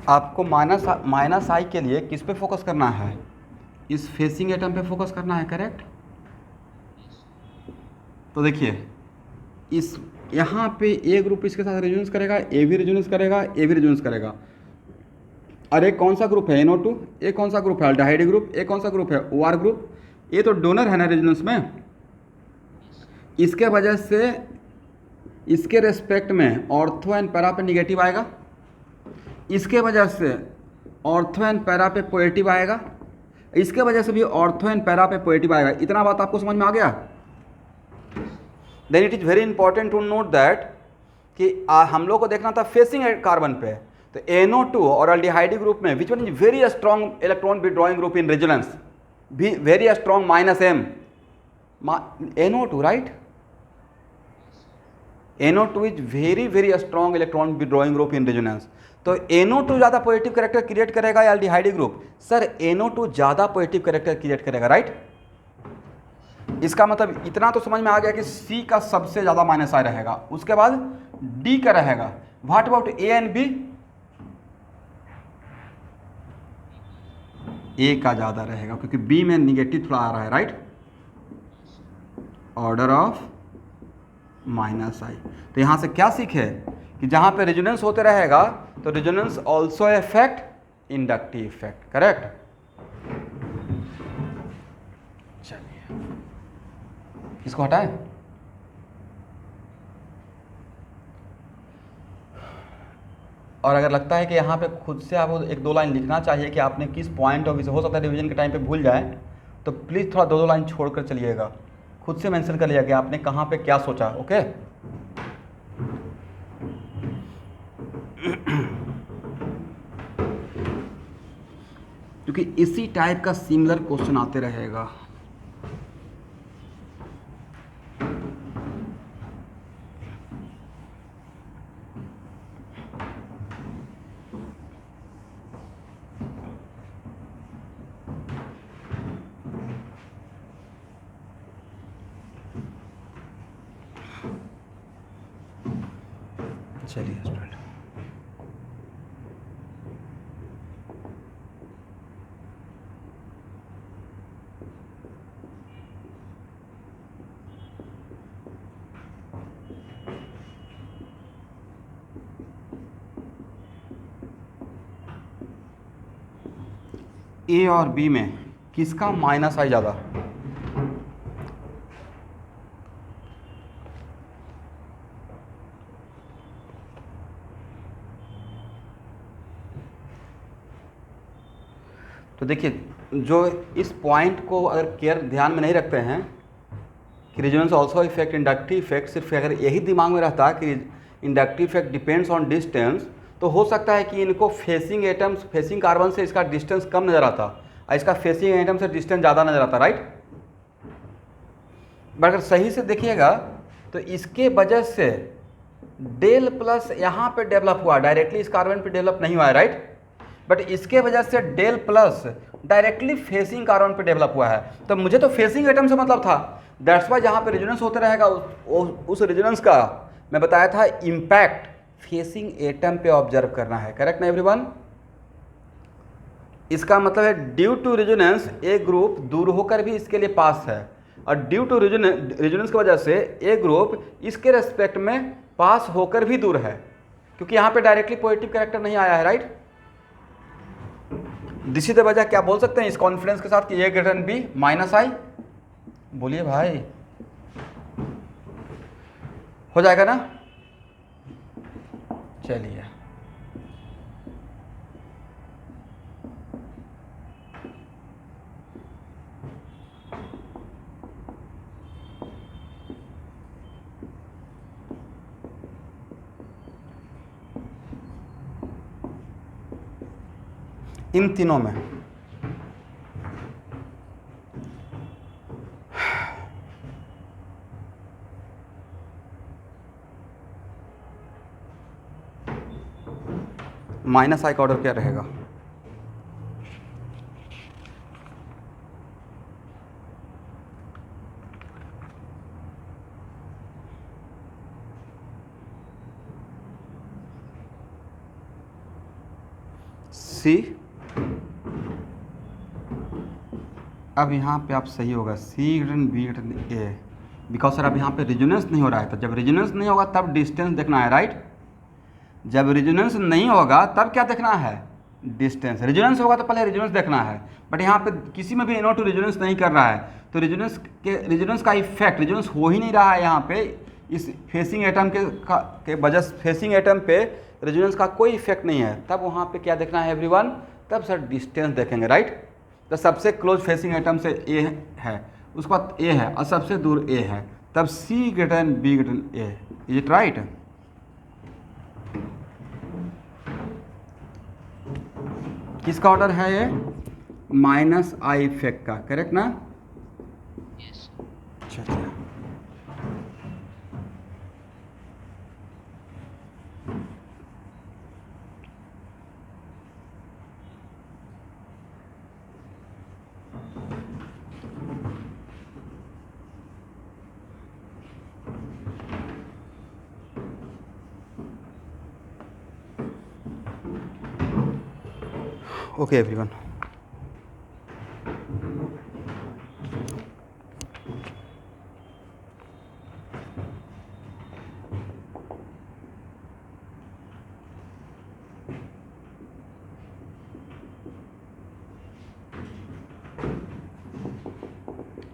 [SPEAKER 1] आपको माइनस आई के लिए किस पे फोकस करना है, इस फेसिंग एटम पे फोकस करना है, करेक्ट। तो देखिए इस यहाँ पे ए ग्रुप इसके साथ रेजोनेंस करेगा, ए भी रेजोनेंस करेगा, ए भी रेजोनेंस करेगा। अरे कौन सा ग्रुप है, NO2, ए कौन सा ग्रुप है, अल्डिहाइड ग्रुप, ए कौन सा ग्रुप है, OR ग्रुप। ये तो डोनर है ना रेजोनेंस में, इसके वजह से इसके रेस्पेक्ट में ऑर्थो एंड पैरा पे निगेटिव आएगा, इसके वजह से ऑर्थो एंड पैरा पे पॉजिटिव आएगा, इसके वजह से भी ऑर्थो एंड पैरा पे पॉजिटिव आएगा। इतना बात आपको समझ में आ गया। Then it is very important to note that कि हम लोग को देखना था फेसिंग कार्बन पे, तो NO2 और अल्डिहाइड ग्रुप में which one is very strong electron withdrawing group in resonance, very strong -M, NO2, right. NO2 is very strong electron withdrawing group in resonance. तो NO2 ज़्यादा पॉजिटिव कैरेक्टर क्रिएट करेगा या aldehyde group, sir NO2 ज़्यादा positive character create करेगा, right. इसका मतलब इतना तो समझ में आ गया कि C का सबसे ज़्यादा माइनस आई रहेगा, उसके बाद D का रहेगा। What about A and B, A का ज़्यादा रहेगा क्योंकि B में निगेटिव थोड़ा आ रहा है, right. Order of minus I. तो यहाँ से क्या सीखे कि जहाँ पे रेजोनेंस होते रहेगा तो resonance also effect inductive effect, correct. चलिए इसको हटाएं। और अगर लगता है कि यहाँ पे खुद से आपको एक दो लाइन लिखना चाहिए कि आपने किस पॉइंट ऑफ व्यू से, हो सकता है रिवीजन के टाइम पे भूल जाए, तो प्लीज़ थोड़ा दो लाइन छोड़ कर चलिएगा, खुद से मेंशन कर लिया कि आपने कहाँ पे क्या सोचा, ओके। क्योंकि इसी टाइप का सिमिलर क्वेश्चन आते रहेगा। चलिए स्टूडेंट, A और B में किसका माइनस आई ज़्यादा, तो देखिए जो इस पॉइंट को अगर केयर ध्यान में नहीं रखते हैं कि resonance also effect inductive effect, सिर्फ अगर यही दिमाग में रहता है कि inductive effect depends on distance, तो हो सकता है कि इनको फेसिंग एटम्स, फेसिंग कार्बन से इसका डिस्टेंस कम नज़र आता और इसका फेसिंग एटम से डिस्टेंस ज़्यादा नज़र आता, राइट। बट अगर सही से देखिएगा तो इसके वजह से डेल प्लस यहाँ पे डेवलप हुआ, डायरेक्टली इस कार्बन पे डेवलप नहीं हुआ है, राइट। बट इसके वजह से del plus directly facing carbon पे डेवलप हुआ है। तो मुझे तो फेसिंग एटम से मतलब था, दैट्स वाई जहाँ पे रेजोनेंस होता रहेगा उस रेजोनेंस का मैं बताया था इम्पैक्ट फेसिंग एटम पे ऑब्जर्व करना है, करेक्ट ना एवरीवन। इसका मतलब है due to resonance a group दूर होकर भी इसके लिए पास है, और ड्यू टू रेजोनेंस की वजह से ए ग्रुप इसके रेस्पेक्ट में पास होकर भी दूर है, क्योंकि यहाँ पे डायरेक्टली पॉजिटिव कैरेक्टर नहीं आया है, राइट। दिस इज द वजह, क्या बोल सकते हैं इस कॉन्फिडेंस के साथ कि ए ग्रेटर देन बी माइनस आई, बोलिए भाई, हो जाएगा ना। चलिए इन तीनों में माइनस आई का ऑर्डर क्या रहेगा? सी, अब यहाँ पे आप सही होगा C greater than B greater than A, because sir अब यहाँ पे रेजोनेंस नहीं हो रहा है, तो जब रेजोनेंस नहीं होगा तब डिस्टेंस देखना है, राइट। जब रेजोनेंस नहीं होगा तब क्या देखना है? डिस्टेंस। रेजोनेंस होगा तो पहले रेजोनेंस देखना है, बट यहाँ पे किसी में भी NO2 रेजोनेंस नहीं कर रहा है, तो रेजोनेंस का इफेक्ट, रेजोनेंस हो ही नहीं रहा है यहाँ पे इस फेसिंग एटम के वजह से, फेसिंग एटम पे रेजोनेंस का कोई इफेक्ट नहीं है, तब वहाँ पे क्या देखना है एवरीवन? तब सर डिस्टेंस देखेंगे, राइट। तो सबसे क्लोज फेसिंग एटम से ए है, उसके बाद ए है और सबसे दूर ए है, तब C greater than B greater than A, is it right? किसका ऑर्डर है ये? माइनस आई इफेक्ट का, करेक्ट ना? चलिए ओके एवरीवन,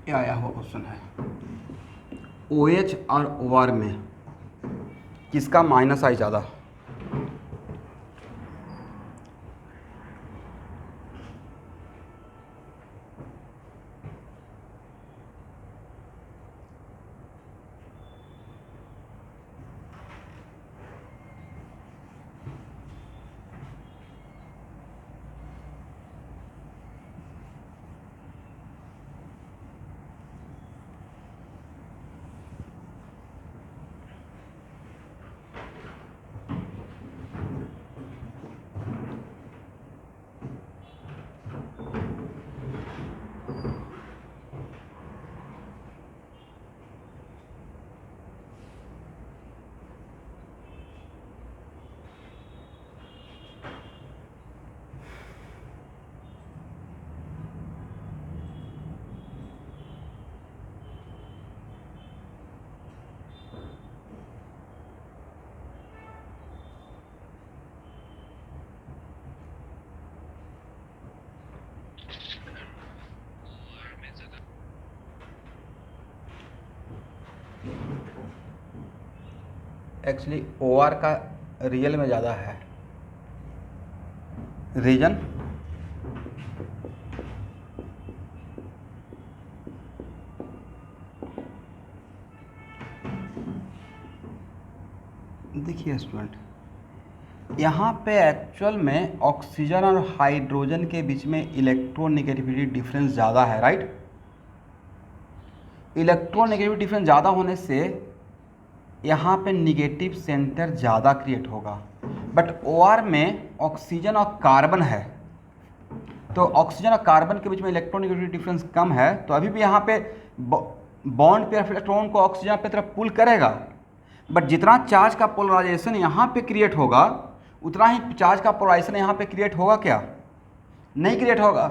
[SPEAKER 1] ये आया हुआ क्वेश्चन है, OH और OR में किसका माइनस आई ज़्यादा? एक्चुअली OR का रियल में ज़्यादा है, रीजन देखिए स्टूडेंट, यहाँ पे एक्चुअल में ऑक्सीजन और हाइड्रोजन के बीच में इलेक्ट्रोनेगेटिविटी डिफरेंस ज़्यादा है, राइट। इलेक्ट्रोनेगेटिविटी डिफरेंस ज़्यादा होने से यहाँ पे निगेटिव सेंटर ज़्यादा क्रिएट होगा। बट OR में ऑक्सीजन और कार्बन है, तो ऑक्सीजन और कार्बन के बीच में इलेक्ट्रोनेगेटिविटी डिफरेंस कम है, तो अभी भी यहाँ पे बॉन्ड पे इलेक्ट्रॉन को ऑक्सीजन पे तरफ पुल करेगा। बट जितना चार्ज का पोलराइजेशन यहाँ पे क्रिएट होगा उतना ही चार्ज का पोलराइजेशन यहाँ पे क्रिएट होगा क्या? नहीं क्रिएट होगा।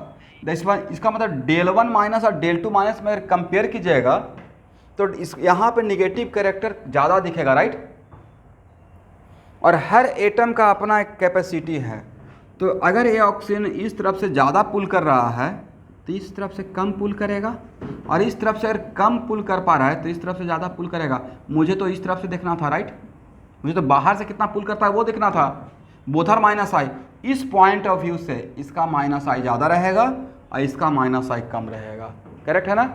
[SPEAKER 1] इसका मतलब del1 माइनस और del2 माइनस में अगर कंपेयर कीजिएगा तो इस यहाँ पे निगेटिव कैरेक्टर ज़्यादा दिखेगा, राइट। और हर एटम का अपना एक कैपेसिटी है, तो अगर ये ऑक्सीजन इस तरफ से ज़्यादा पुल कर रहा है तो इस तरफ से कम पुल करेगा, और इस तरफ से अगर कम पुल कर पा रहा है तो इस तरफ से ज़्यादा पुल करेगा। मुझे तो इस तरफ से देखना था, राइट। मुझे तो बाहर से कितना पुल करता है वो देखना था। बोथ आर माइनस आई। इस पॉइंट ऑफ व्यू से इसका माइनस आई ज़्यादा रहेगा और इसका माइनस आई कम रहेगा। करेक्ट है ना?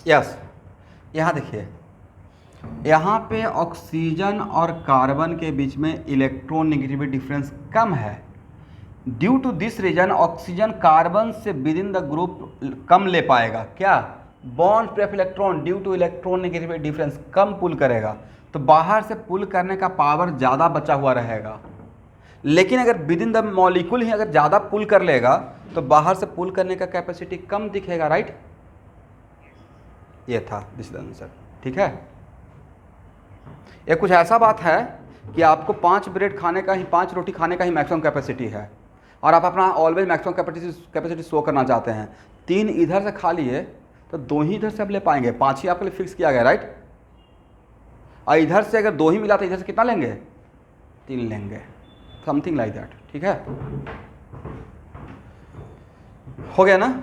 [SPEAKER 1] यस। यहाँ देखिए, यहाँ पे ऑक्सीजन और कार्बन के बीच में इलेक्ट्रोनेगेटिविटी डिफरेंस कम है। Due to this reason oxygen carbon से विद इन द ग्रुप कम ले पाएगा। क्या? बॉन्ड पे electron due to electronegativity difference कम पुल करेगा, तो बाहर से पुल करने का पावर ज़्यादा बचा हुआ रहेगा। लेकिन अगर विद इन द मॉलिक्यूल ही अगर ज़्यादा पुल कर लेगा तो बाहर से पुल करने का कैपेसिटी कम दिखेगा, राइट। ये था दिस आंसर। ठीक है, ये कुछ ऐसा बात है कि आपको 5 ब्रेड खाने का ही 5 रोटी खाने का ही मैक्सिमम कैपेसिटी है, और आप अपना ऑलवेज मैक्सिमम कैपेसिटी शो करना चाहते हैं। 3 इधर से खा लिए तो 2 ही इधर से आप ले पाएंगे, 5 ही आपके लिए फिक्स किया गया, राइट। और इधर से अगर 2 ही मिला तो इधर से कितना लेंगे? 3 लेंगे, समथिंग लाइक दैट। ठीक है, हो गया ना?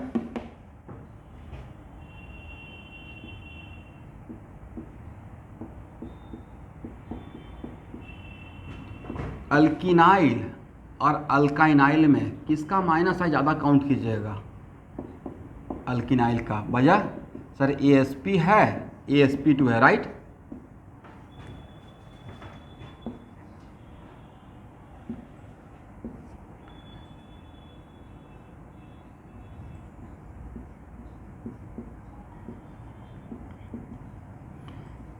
[SPEAKER 1] अल्किनाइल और अल्काइनाइल में किसका माइनस आई ज़्यादा काउंट कीजिएगा? अल्किनाइल का। वजह सर AsP है, AsP2 है, राइट।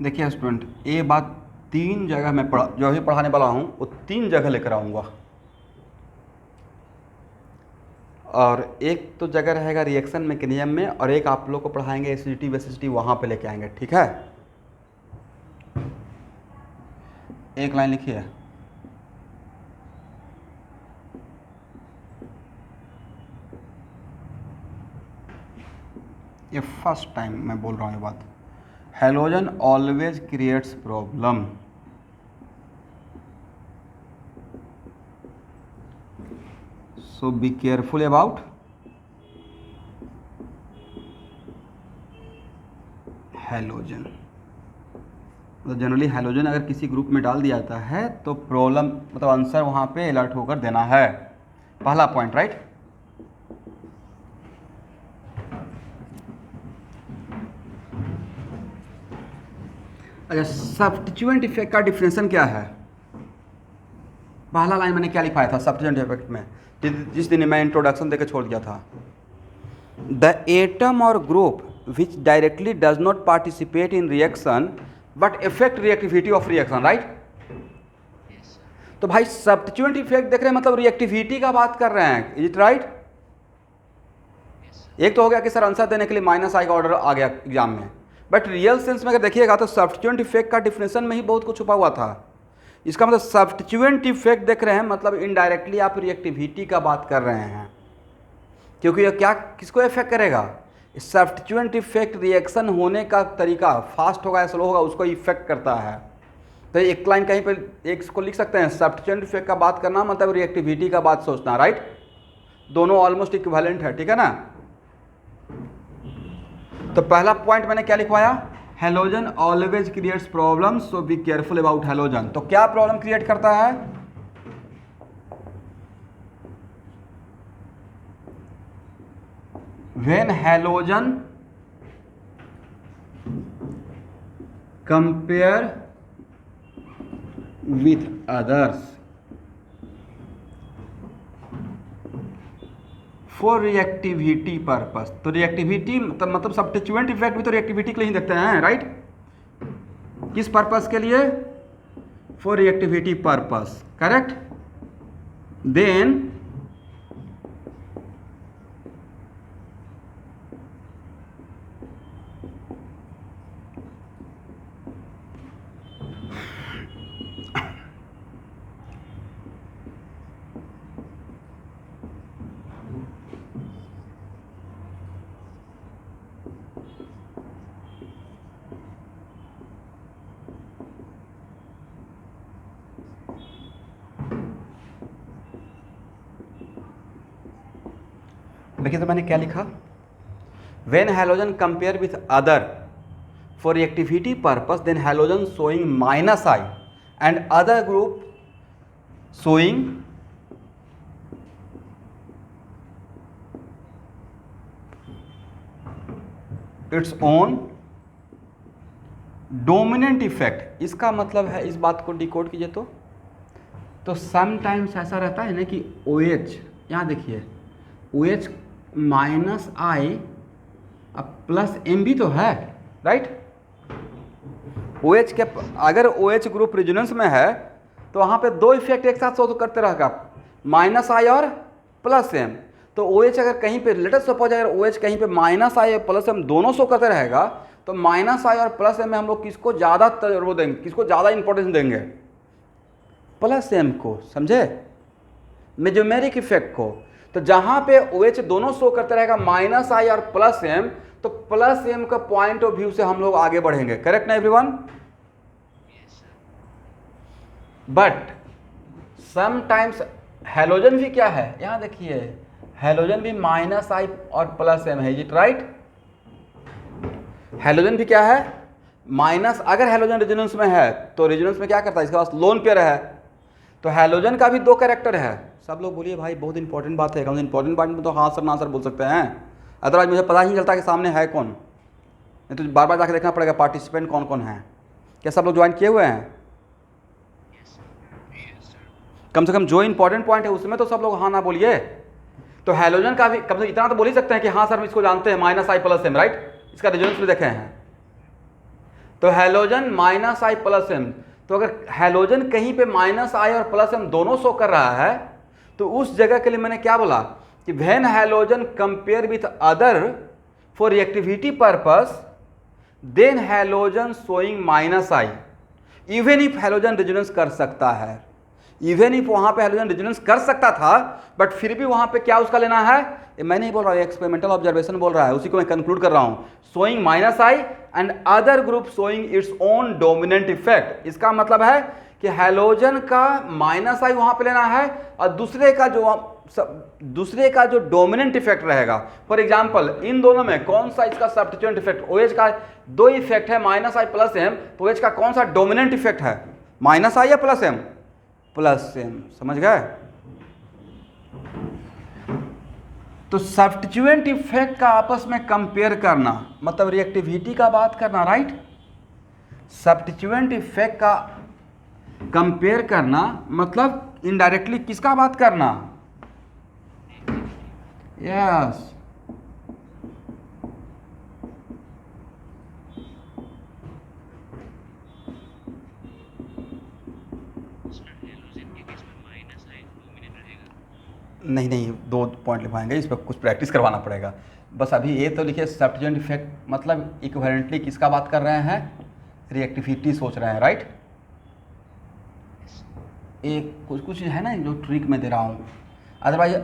[SPEAKER 1] देखिए स्टूडेंट, ये बात 3 जगह मैं जो भी पढ़ाने वाला हूँ वो 3 जगह लेकर आऊँगा। और एक तो जगह रहेगा रिएक्शन मैकेनिज्म में, और एक आप लोग को पढ़ाएंगे एसिडिटी बेसिसिटी, वहाँ पे लेके आएंगे। ठीक है, एक लाइन लिखिए। ये फर्स्ट टाइम मैं बोल रहा हूँ ये बात। Halogen always creates problem. So be careful about halogen. तो जनरली हैलोजन अगर किसी ग्रुप में डाल दिया जाता है तो प्रॉब्लम मतलब आंसर वहाँ पे अलर्ट होकर देना है। पहला पॉइंट, राइट। अच्छा, सब्स्टिट्यूएंट इफेक्ट का डिफिनेशन क्या है? पहला लाइन मैंने क्या लिखवाया था सब्स्टिट्यूएंट इफेक्ट में, जिस दिन मैं इंट्रोडक्शन देकर छोड़ दिया था? द एटम और group which directly does not participate in reaction but effect reactivity of reaction, right. तो भाई सब्स्टिट्यूएंट इफेक्ट देख रहे हैं मतलब रिएक्टिविटी का बात कर रहे हैं, इज इट राइट? एक तो हो गया कि सर आंसर देने के लिए माइनस आई का ऑर्डर आ गया एग्जाम में, बट रियल सेंस में अगर देखिएगा तो सब्स्टिट्यूएंट इफेक्ट का डिफिनेशन में ही बहुत कुछ छुपा हुआ था। इसका मतलब सब्स्टिट्यूएंट इफेक्ट देख रहे हैं मतलब इनडायरेक्टली आप रिएक्टिविटी का बात कर रहे हैं, क्योंकि यह क्या किसको इफेक्ट करेगा? सब्स्टिट्यूएंट इफेक्ट रिएक्शन होने का तरीका फास्ट होगा या स्लो होगा उसको इफेक्ट करता है। तो एक लाइन कहीं पर एक इसको लिख सकते हैं, सब्स्टिट्यूएंट इफेक्ट का बात करना मतलब रिएक्टिविटी का बात सोचना, राइट। दोनों ऑलमोस्ट इक्विवेलेंट है, ठीक है ना। तो पहला पॉइंट मैंने क्या लिखवाया? Halogen always creates problem, so be careful about halogen. तो क्या प्रॉब्लम क्रिएट करता है? When halogen compare with others for reactivity purpose. तो रिएक्टिविटी मतलब सब्स्टिट्यूएंट इफेक्ट भी तो रिएक्टिविटी के लिए ही देखते हैं, राइट? किस पर्पस के लिए? For reactivity purpose, correct. Then देखिए तो मैंने क्या लिखा, when halogen compare with other for reactivity purpose then halogen showing minus I and other group showing its own dominant effect. इसका मतलब है, इस बात को डिकोड कीजिए तो समटाइम्स ऐसा रहता है ना कि ओ एच, यहाँ देखिए ओ एच माइनस आई अब प्लस एम भी तो है, राइट? ओ एच के अगर ओ एच ग्रुप रेजोनेंस में है तो वहाँ पे दो इफेक्ट एक साथ शो तो करते रहेगा, माइनस आई और प्लस एम। तो ओ एच अगर कहीं पे लेटेस्ट सपोज अगर ओ एच कहीं पे माइनस आई और प्लस एम दोनों शो करते रहेगा तो माइनस आई और प्लस एम में हम लोग किसको ज़्यादा वो देंगे, किसको ज़्यादा इंपॉर्टेंस देंगे? प्लस एम को, समझे? मेजोमेरिक इफेक्ट को। तो जहां पे ओ एच दोनों शो करते रहेगा माइनस आई और प्लस एम, तो प्लस एम का पॉइंट ऑफ व्यू से हम लोग आगे बढ़ेंगे, करेक्ट ना एवरीवन? बट समटाइम्स हैलोजन भी क्या है, यहां देखिए हैलोजन भी माइनस आई और प्लस एम है, इज इट राइट? हैलोजन भी क्या है? माइनस। अगर हैलोजन रेजोनेंस में है तो रेजोनेंस में क्या करता है, इसके पास लोन पेयर है, तो हैलोजन का भी दो कैरेक्टर है। सब लोग बोलिए भाई बहुत इंपॉर्टेंट बात है, कौन इंपॉर्टेंट बात में तो हाँ सर ना सर बोल सकते हैं, अदरवाइज मुझे पता ही नहीं चलता कि सामने है कौन, नहीं तो बार बार जाकर देखना पड़ेगा पार्टिसिपेंट कौन कौन है। क्या सब लोग ज्वाइन किए हुए हैं? कम से कम जो इंपॉर्टेंट पॉइंट है उसमें तो सब लोग हाँ ना बोलिए। तो हैलोजन का भी कम से कम इतना तो बोल ही सकते हैं कि हाँ सर हम इसको जानते हैं, माइनस आई प्लस एम, राइट? इसका रेजोनेंस भी देखे हैं। तो हैलोजन माइनस आई प्लस एम, तो अगर हैलोजन कहीं पे माइनस आई और प्लस एम दोनों शो कर रहा है तो उस जगह के लिए मैंने क्या बोला कि when halogen compare with other for reactivity purpose then halogen showing minus I. Even if halogen resonance कर सकता है, इवन इफ वहां पे हैलोजन रेजोनेंस कर सकता था, बट फिर भी वहां पे क्या उसका लेना है, मैं नहीं बोल रहा हूँ, एक्सपेरिमेंटल ऑब्जर्वेशन बोल रहा है, उसी को मैं कंक्लूड कर रहा हूं। Showing minus I and other group showing its own dominant effect. इसका मतलब है कि हैलोजन का माइनस आई वहां पे लेना है और दूसरे का जो डोमिनेंट इफेक्ट रहेगा। फॉर एग्जांपल इन दोनों में कौन सा इसका सब्स्टिट्यूएंट इफेक्ट, OH का दो इफेक्ट है माइनस आई प्लस एम, तो OH का कौन सा डोमिनेंट इफेक्ट है, माइनस आई या प्लस एम? प्लस एम, समझ गए? तो सब्स्टिट्यूएंट इफेक्ट का आपस में कंपेयर करना मतलब रिएक्टिविटी का बात करना, राइट? सब्स्टिट्यूएंट इफेक्ट का कंपेयर करना मतलब इनडायरेक्टली किसका बात करना? यस, नहीं दो पॉइंट लिखवाएंगे, इस पर कुछ प्रैक्टिस करवाना पड़ेगा। बस अभी ये तो लिखिए सब्स्टिट्यूएंट इफेक्ट मतलब इक्विवेलेंटली किसका बात कर रहे हैं, रिएक्टिविटी सोच रहे हैं, राइट? एक कुछ है ना जो ट्रिक में दे रहा हूँ, अदरवाइज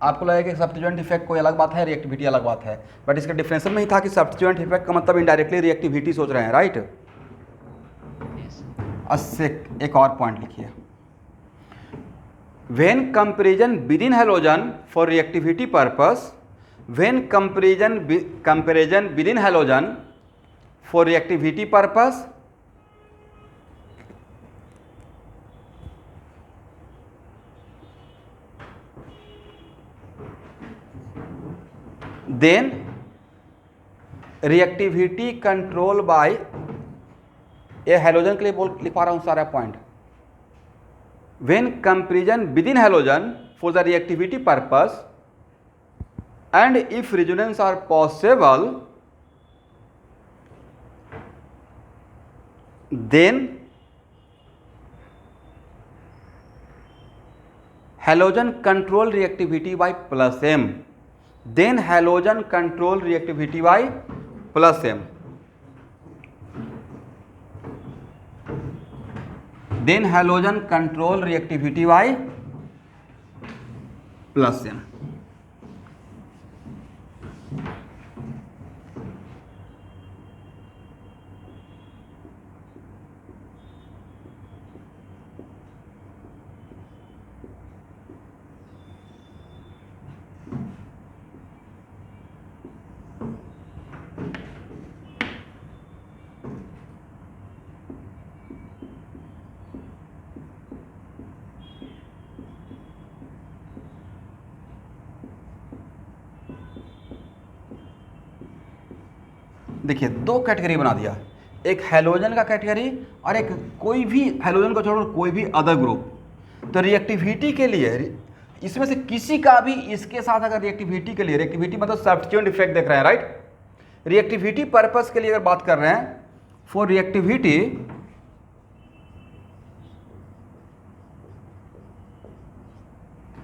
[SPEAKER 1] आपको लगेगा कि सब्स्टिट्यूएंट इफेक्ट कोई अलग बात है, रिएक्टिविटी अलग बात है, बट इसका डिफरेंशियल में ही था कि सब्स्टिट्यूएंट इफेक्ट का मतलब इनडायरेक्टली रिएक्टिविटी सोच रहे हैं, राइट? एक और पॉइंट लिखिए, when comparison within halogen for reactivity purpose, when comparison within halogen for reactivity purpose then reactivity control by, ये हैलोजन के लिए लिख पा रहा हूँ सारा point, when comparison with in halogen for the reactivity purpose and if resonance are possible then halogen control reactivity by plus m, then halogen control reactivity by plus m, then halogen control reactivity by plus m. देखिए दो category बना दिया, एक halogen का category और एक कोई भी हैलोजन को छोड़कर कोई भी अदर ग्रुप। तो रिएक्टिविटी के लिए इसमें से किसी का भी इसके साथ अगर रिएक्टिविटी के लिए, रिएक्टिविटी मतलब सब्स्टिट्यूएंट इफेक्ट देख रहे हैं, राइट, रिएक्टिविटी पर्पस के लिए अगर बात कर रहे हैं, फॉर रिएक्टिविटी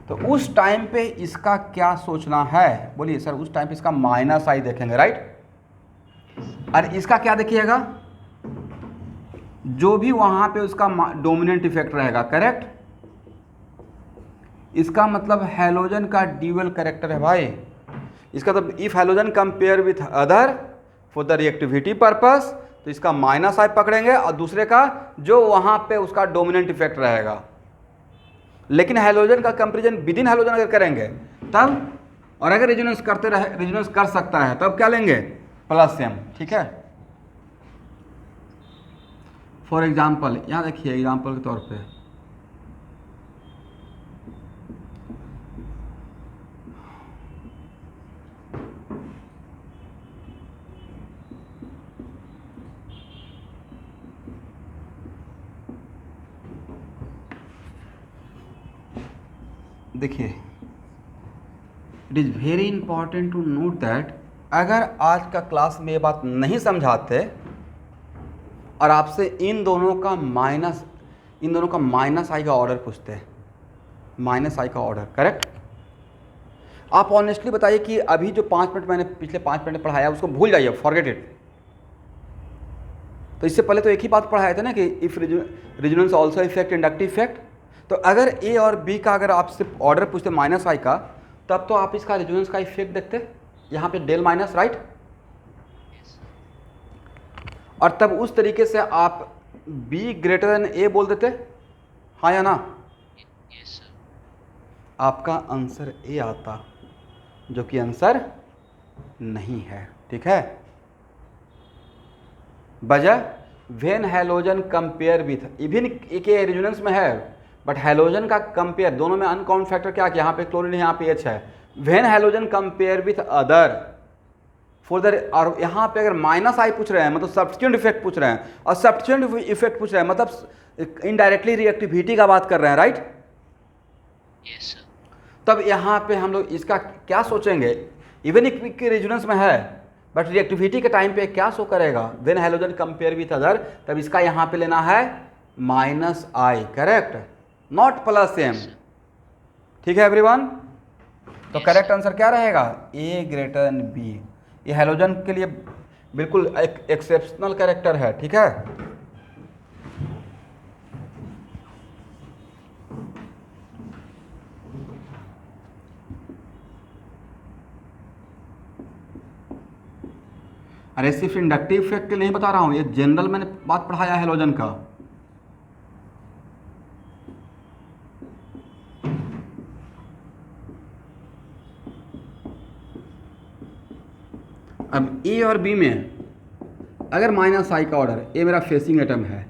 [SPEAKER 1] तो उस टाइम पे इसका क्या सोचना है, बोलिए सर। उस टाइम पे इसका माइनस आई देखेंगे, राइट, और इसका क्या देखिएगा, जो भी वहां पे उसका डोमिनेंट इफेक्ट रहेगा, करेक्ट। इसका मतलब हैलोजन का ड्यूअल कैरेक्टर है भाई। इसका तो if halogen compare with other for the reactivity purpose, तो इसका माइनस आई पकड़ेंगे और दूसरे का जो वहां पे उसका डोमिनेंट इफेक्ट रहेगा। लेकिन हैलोजन का कंपेरिजन विद इन हैलोजन अगर करेंगे तब, और अगर रेजोनेंस करते रहे, रेजोनेंस कर सकता है, तब क्या लेंगे, प्लस एम, ठीक है। फॉर एग्जाम्पल यहाँ देखिए, एग्जाम्पल के तौर पे देखिए, it is very important to note that अगर आज का क्लास में ये बात नहीं समझाते और आपसे इन दोनों का माइनस आई का ऑर्डर पूछते हैं, माइनस आई का ऑर्डर, करेक्ट। आप ऑनेस्टली बताइए कि अभी जो 5 मिनट मैंने पिछले 5 मिनट पढ़ाया उसको भूल जाइए, फॉरगेट इट। तो इससे पहले तो एक ही बात पढ़ाया था ना कि if resonance also effect inductive effect. तो अगर ए और बी का अगर आपसे ऑर्डर पूछते माइनस आई का, तब तो आप इसका रेजोनेंस का इफेक्ट देखते यहाँ पे डेल माइनस, राइट। और तब उस तरीके से आप बी ग्रेटर देन ए बोल देते, हाँ या ना।
[SPEAKER 2] yes,
[SPEAKER 1] आपका आंसर ए आता, जो कि आंसर नहीं है, ठीक है। वजह when halogen compare with, even एक रेजोनेंस में है बट हैलोजन का कंपेयर, दोनों में अनकॉमन फैक्टर क्या कि यहाँ पे क्लोरीन है, यहाँ पे एच है। When halogen compare with other for the, और यहाँ पे अगर माइनस आई पूछ रहे हैं मतलब सब्स्टिट्यूएंट इफेक्ट पूछ रहे हैं, और सब्स्टिट्यूएंट इफेक्ट पूछ रहे हैं मतलब इनडायरेक्टली रिएक्टिविटी का बात कर रहे हैं, राइट।
[SPEAKER 2] yes, sir.
[SPEAKER 1] तब यहाँ पे हम लोग इसका क्या सोचेंगे, इवन एक रेजोनेंस में है बट रिएक्टिविटी के टाइम पे क्या शो करेगा, when halogen compare with other, तब इसका यहाँ पे लेना है minus I, correct, not plus M, ठीक है एवरीवन। तो करेक्ट आंसर क्या रहेगा, ए ग्रेटर देन बी। ये हैलोजन के लिए बिल्कुल एक एक्सेप्शनल कैरेक्टर है, ठीक है। अरे सिर्फ इंडक्टिव इफेक्ट के लिए नहीं बता रहा हूं, ये जनरल मैंने बात पढ़ाया है हैलोजन का। अब ए और बी में अगर माइनस आई का ऑर्डर, ए मेरा फेसिंग एटम है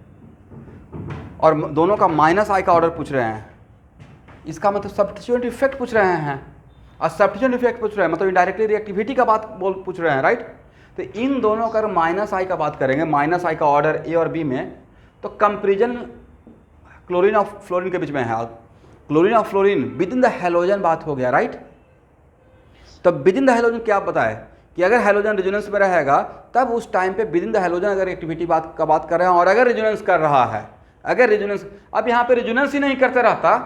[SPEAKER 1] और दोनों का माइनस आई का ऑर्डर पूछ रहे हैं, इसका मतलब सब्स्टिट्यूएंट इफेक्ट पूछ रहे हैं। और सब्स्टिट्यूशन इफेक्ट पूछ रहे हैं, मतलब इनडायरेक्टली रिएक्टिविटी का बात पूछ रहे हैं, राइट। तो इन दोनों का माइनस आई का बात करेंगे, माइनस आई का ऑर्डर ए और बी में, तो कंपेरिजन क्लोरीन और फ्लोरीन के बीच में है, क्लोरीन और fluorine with in the halogen बात हो गया, राइट। तो विद इन द हेलोजन क्या आप बताए कि अगर हेलोजन रेजोनेंस में रहेगा तब उस टाइम पे विद इन द हेलोजन अगर एक्टिविटी बात कर रहे हैं, और अगर रेजोनेंस कर रहा है, अगर रेजोनेंस, अब यहाँ पे रेजोनेंस ही नहीं करते रहता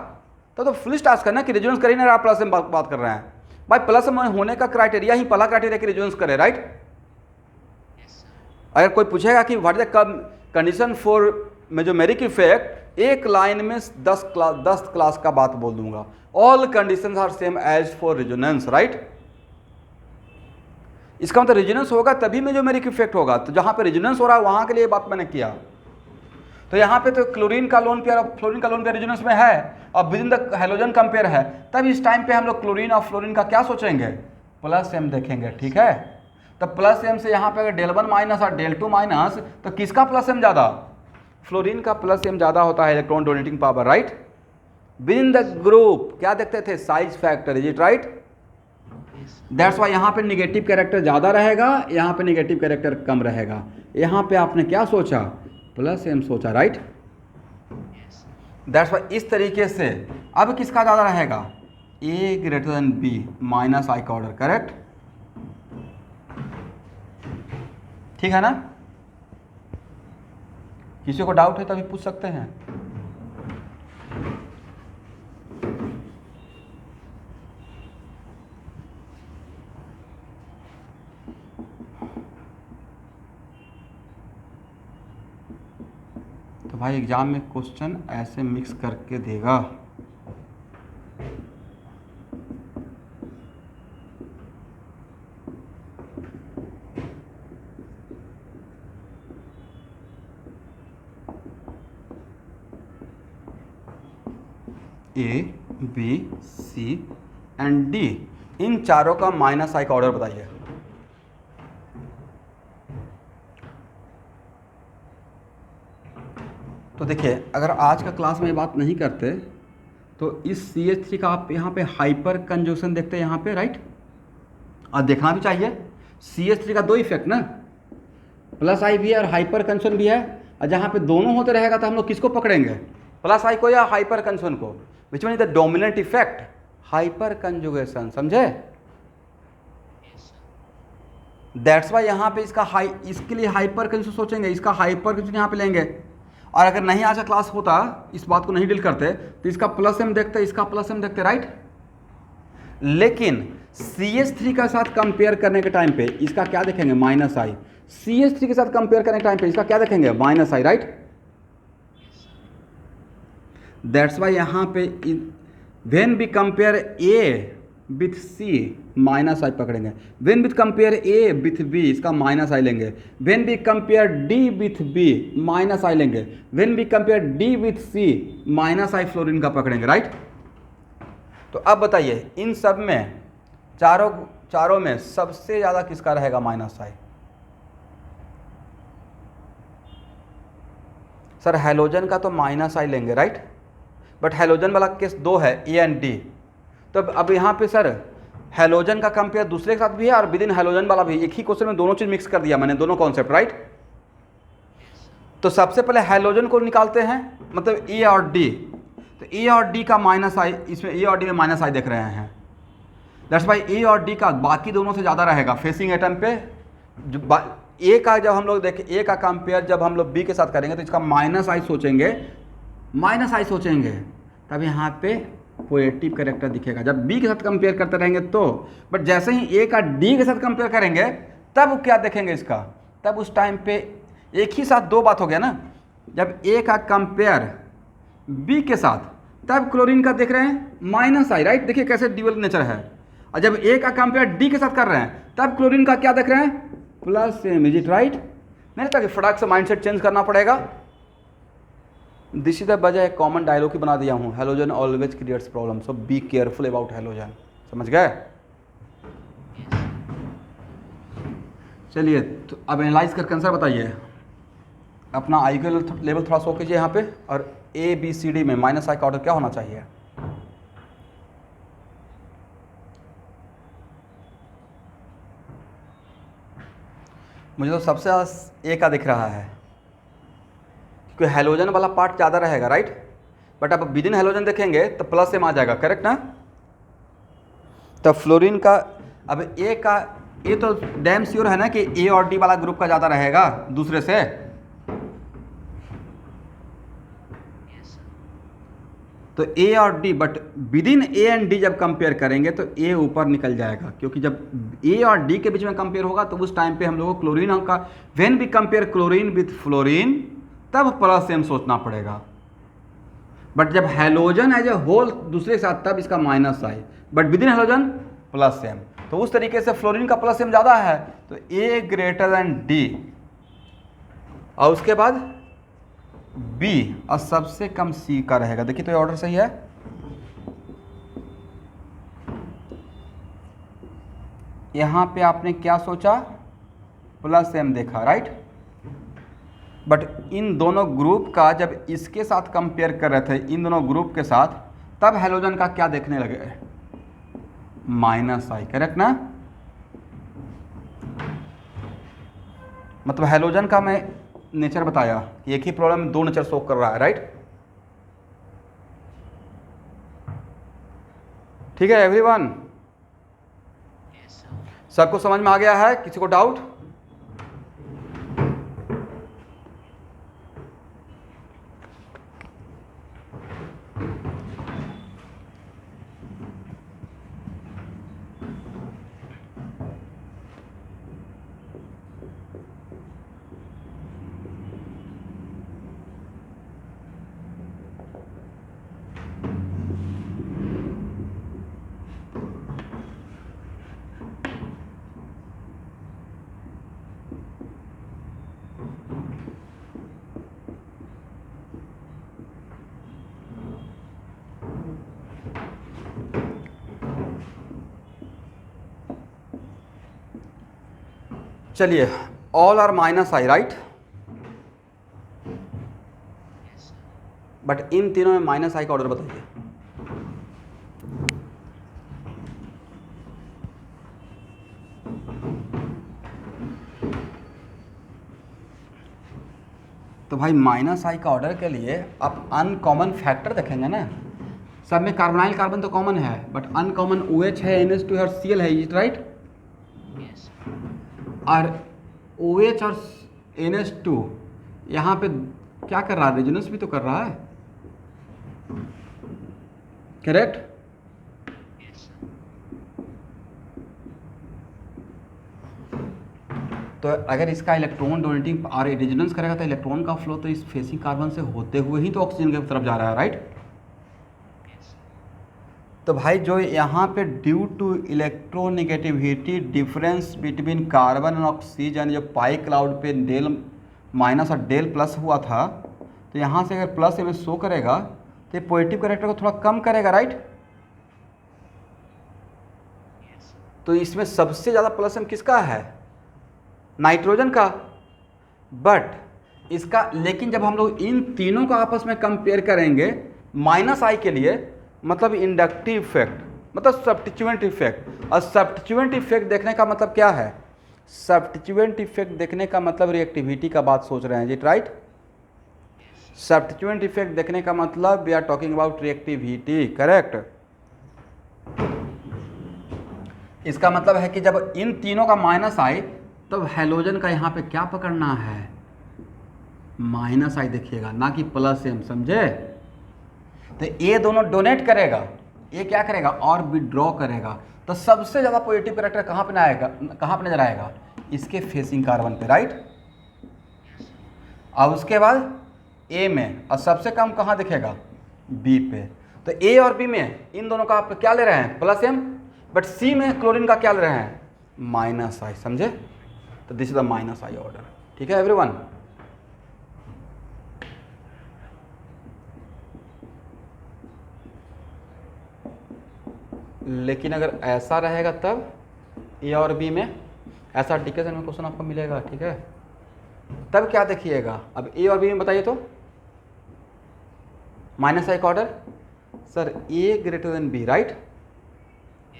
[SPEAKER 1] तो फुल टास्क है ना कि रेजोनेंस कर ही नहीं रहा, प्लस में बात कर रहे हैं भाई। प्लस में होने का क्राइटेरिया ही पहला क्राइटेरिया कि रेजोनेंस करे, राइट। अगर कोई पूछेगा कि what is the condition for mesomeric effect, एक लाइन में 10 क्लास का बात बोल दूंगा, all conditions are same as for resonance, right. इसका मतलब रेजोनेंस होगा तभी मेजोमेरिक इफेक्ट होगा, तो जहां पे रेजोनेंस हो रहा है वहां के लिए बात मैंने किया। तो यहाँ पे तो क्लोरीन का लोन पेयर और फ्लोरीन का लोन पेयर रेजोनेंस में है और with in the halogen compare है, तब इस टाइम पे हम लोग क्लोरीन और फ्लोरीन का क्या सोचेंगे, प्लस एम देखेंगे, ठीक है। तो प्लस एम से यहाँ पे अगर डेल 1 माइनस और डेल 2 माइनस, तो किसका प्लस एम ज़्यादा, फ्लोरीन का प्लस एम ज़्यादा होता है electron donating power, right. With in the group क्या देखते थे, size factor, is it right. That's why यहाँ पे निगेटिव कैरेक्टर ज़्यादा रहेगा, यहाँ पे निगेटिव कैरेक्टर कम रहेगा। यहाँ पे आपने क्या सोचा, प्लस एम सोचा, राइट। दैट्स वाई इस तरीके से अब किसका ज़्यादा रहेगा, A greater than B, minus I का ऑर्डर, करेक्ट, ठीक है ना। किसी को डाउट है तो अभी पूछ सकते हैं। तो भाई एग्जाम में क्वेश्चन ऐसे मिक्स करके देगा, A B C and D, इन चारों का माइनस आई का ऑर्डर बताइए। तो देखिए अगर आज का क्लास में ये बात नहीं करते तो इस CH3 का आप यहाँ पे हाइपर कंजूशन देखते हैं यहाँ पे, राइट। और देखना भी चाहिए, CH3 का दो इफेक्ट ना, प्लस आई भी है और हाइपर कंजूशन भी है, और जहाँ पे दोनों होते रहेगा तो हम लोग किसको पकड़ेंगे, प्लस आई को या हाइपर कंजूशन को, which one is the dominant effect, hyper conjugation, समझे। दैट्स वाई यहाँ पे इसका इसके लिए हाइपर कंजूशन सोचेंगे, इसका हाइपर कंजूशन यहाँ पे लेंगे। और अगर नहीं आज का क्लास होता, इस बात को नहीं डील करते, तो इसका प्लस एम देखते, इसका प्लस एम देखते, राइट। लेकिन CH3 के साथ कंपेयर करने के टाइम पे इसका क्या देखेंगे, माइनस आई। CH3 के साथ कंपेयर करने के टाइम पे इसका क्या देखेंगे, minus I, right. That's why यहाँ पे when we compare A with C, minus I पकड़ेंगे। When with compare A with B, इसका माइनस आई लेंगे। When we compare D with B, minus I लेंगे। When we compare D with C, minus I fluorine का पकड़ेंगे, right. तो अब बताइए इन सब में चारों में सबसे ज़्यादा किसका रहेगा माइनस आई, सर हेलोजन का तो माइनस आई लेंगे, राइट। बट हेलोजन वाला केस दो है, ए एंड डी। तो अब यहाँ पे सर हेलोजन का कंपेयर दूसरे के साथ भी है और विद इन हेलोजन वाला भी, एक ही क्वेश्चन में दोनों चीज़ मिक्स कर दिया मैंने, दोनों कॉन्सेप्ट, राइट। तो सबसे पहले हेलोजन को निकालते हैं, मतलब ए और डी। तो ए और डी का माइनस आई, इसमें ए और डी में माइनस आई देख रहे हैं, दैट्स वाई ए और डी का बाकी दोनों से ज़्यादा रहेगा फेसिंग एटम पे। जो ए का जब हम लोग देखें, ए का कंपेयर जब हम लोग बी के साथ करेंगे तो इसका माइनस आई सोचेंगे, तब यहाँ पे पॉजिटिव कैरेक्टर दिखेगा जब बी के साथ कंपेयर करते रहेंगे तो। बट जैसे ही ए का डी के साथ कंपेयर करेंगे तब क्या देखेंगे इसका, तब उस टाइम पे एक ही साथ दो बात हो गया ना। जब ए का कंपेयर बी के साथ तब क्लोरीन का देख रहे हैं माइनस आई, राइट। देखिए कैसे ड्यूअल नेचर है। और जब ए का कंपेयर डी के साथ कर रहे हैं तब क्लोरीन का क्या देख रहे हैं, plus M, is it right. नहीं लगता कि फटाक से माइंडसेट चेंज करना पड़ेगा। दिस इज द वजह एक कॉमन डायलॉग ही बना दिया हूँ, halogen always creates problem, so be careful about halogen, समझ गए। चलिए तो अब एनालाइज करके आंसर बताइए। अपना आई का लेवल थोड़ा शो कीजिए यहाँ पे, और ए बी सी डी में माइनस आई का ऑर्डर क्या होना चाहिए। मुझे तो सबसे ज़्यादा ए का दिख रहा है, क्योंकि हेलोजन वाला पार्ट ज़्यादा रहेगा, राइट। बट अब विदिन हेलोजन देखेंगे तो प्लस एम आ जाएगा, करेक्ट ना। तो फ्लोरीन का अब ए का, ये तो डैम श्योर है ना कि ए और डी वाला ग्रुप का ज़्यादा रहेगा दूसरे से।
[SPEAKER 2] Yes, sir.
[SPEAKER 1] तो ए और D, but within A and D जब कंपेयर करेंगे तो ए ऊपर निकल जाएगा, क्योंकि जब ए और डी के बीच में कंपेयर होगा तो उस टाइम पे हम लोगों को क्लोरीन का, व्हेन भी कंपेयर क्लोरीन विथ फ्लोरीन, तब प्लस एम सोचना पड़ेगा। बट जब हेलोजन एज ए होल दूसरे के साथ, तब इसका minus I, but within halogen plus M. तो उस तरीके से फ्लोरीन का प्लस एम ज़्यादा है, तो ए ग्रेटर देन डी, और उसके बाद बी, और सबसे कम सी का रहेगा। देखिए तो ये ऑर्डर सही है। यहाँ पे आपने क्या सोचा, प्लस एम देखा, राइट। बट इन दोनों ग्रुप का जब इसके साथ कंपेयर कर रहे थे, इन दोनों ग्रुप के साथ, तब हेलोजन का क्या देखने लगे, माइनस आई, करेक्ट ना। मतलब हेलोजन का मैं नेचर बताया कि एक ही प्रॉब्लम में दो नेचर शो कर रहा है, राइट। ठीक है एवरीवन,
[SPEAKER 2] Yes, sir.
[SPEAKER 1] सबको समझ में आ गया है, किसी को डाउट। चलिए, all are minus I, right.
[SPEAKER 2] Yes, sir.
[SPEAKER 1] But इन तीनों में माइनस आई का ऑर्डर बताइए। तो भाई माइनस आई का ऑर्डर के लिए आप अनकॉमन फैक्टर देखेंगे ना। सब में कार्बोनाइल कार्बन तो कॉमन है, बट अनकॉमन OH है, NH2 है और Cl है, इज राइट।
[SPEAKER 2] Yes, sir.
[SPEAKER 1] और OH और NH2 यहाँ पे क्या कर रहा है, रेजोनेंस भी तो कर रहा है, करेक्ट।
[SPEAKER 2] Yes, sir.
[SPEAKER 1] तो अगर इसका इलेक्ट्रॉन डोनेटिंग और रेजोनेंस करेगा तो इलेक्ट्रॉन का फ्लो तो इस फेसिंग कार्बन से होते हुए ही तो ऑक्सीजन की तरफ जा रहा है, राइट।
[SPEAKER 2] Yes, sir.
[SPEAKER 1] तो भाई जो यहाँ पे due to electronegativity difference between carbon और ऑक्सीजन, जो पाई क्लाउड पे डेल माइनस और डेल प्लस हुआ था, तो यहाँ से अगर प्लस में शो करेगा तो ये पॉजिटिव कैरेक्टर को थोड़ा कम करेगा, राइट।
[SPEAKER 2] Yes, sir.
[SPEAKER 1] तो इसमें सबसे ज़्यादा प्लस एम किसका है, नाइट्रोजन का। बट इसका, लेकिन जब हम लोग इन तीनों को आपस में कंपेयर करेंगे माइनस आई के लिए, मतलब इंडक्टिव इफेक्ट, मतलब सब्स्टिट्यूएंट इफेक्ट। और सब्स्टिट्यूएंट इफेक्ट देखने का मतलब क्या है, सब्स्टिट्यूएंट इफेक्ट देखने का मतलब रिएक्टिविटी का बात सोच रहे हैं जी, राइट। सब्स्टिट्यूएंट इफेक्ट देखने का मतलब we are talking about reactivity, correct. इसका मतलब है कि जब इन तीनों का माइनस आए तब हेलोजन का यहाँ पे क्या पकड़ना है, माइनस आई देखिएगा, ना कि प्लस एम, समझे। तो ये दोनों डोनेट करेगा, ये क्या करेगा, और विड्रॉ करेगा। तो सबसे ज़्यादा पॉजिटिव कैरेक्टर कहाँ पे आएगा, कहाँ पे नजर आएगा, इसके फेसिंग कार्बन पे, राइट। और उसके बाद ए में, और सबसे कम कहाँ दिखेगा, बी पे। तो ए और बी में इन दोनों का आप क्या ले रहे हैं, प्लस एम, बट सी में क्लोरीन का क्या ले रहे हैं, माइनस आई, समझे। तो this is the minus I order, ठीक है एवरीवन। लेकिन अगर ऐसा रहेगा तब ए और बी में ऐसा डिकेशन में क्वेश्चन आपको मिलेगा, ठीक है। तब क्या देखिएगा, अब ए और बी में बताइए तो माइनस आई का order, sir A greater than B, right.
[SPEAKER 2] Yes,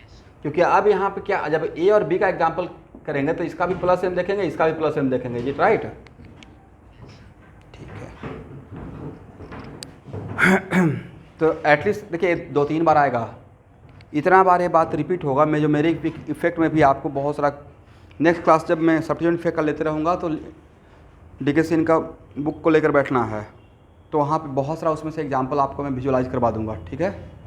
[SPEAKER 2] sir.
[SPEAKER 1] क्योंकि अब यहाँ पे क्या, जब ए और बी का एग्जाम्पल करेंगे तो इसका भी प्लस एम देखेंगे, इसका भी प्लस एम देखेंगे जी, राइट। ठीक है तो एटलीस्ट देखिए 2-3 बार आएगा, इतना बार ये बात रिपीट होगा। मैं जो मेरे इफेक्ट में भी आपको बहुत सारा, नेक्स्ट क्लास जब मैं सब्स्टिट्यूएंट इफेक्ट का लेते रहूँगा तो डीके सिंह का बुक को लेकर बैठना है, तो वहाँ पे बहुत सारा उसमें से एग्जांपल आपको मैं विजुअलाइज करवा दूंगा, ठीक है।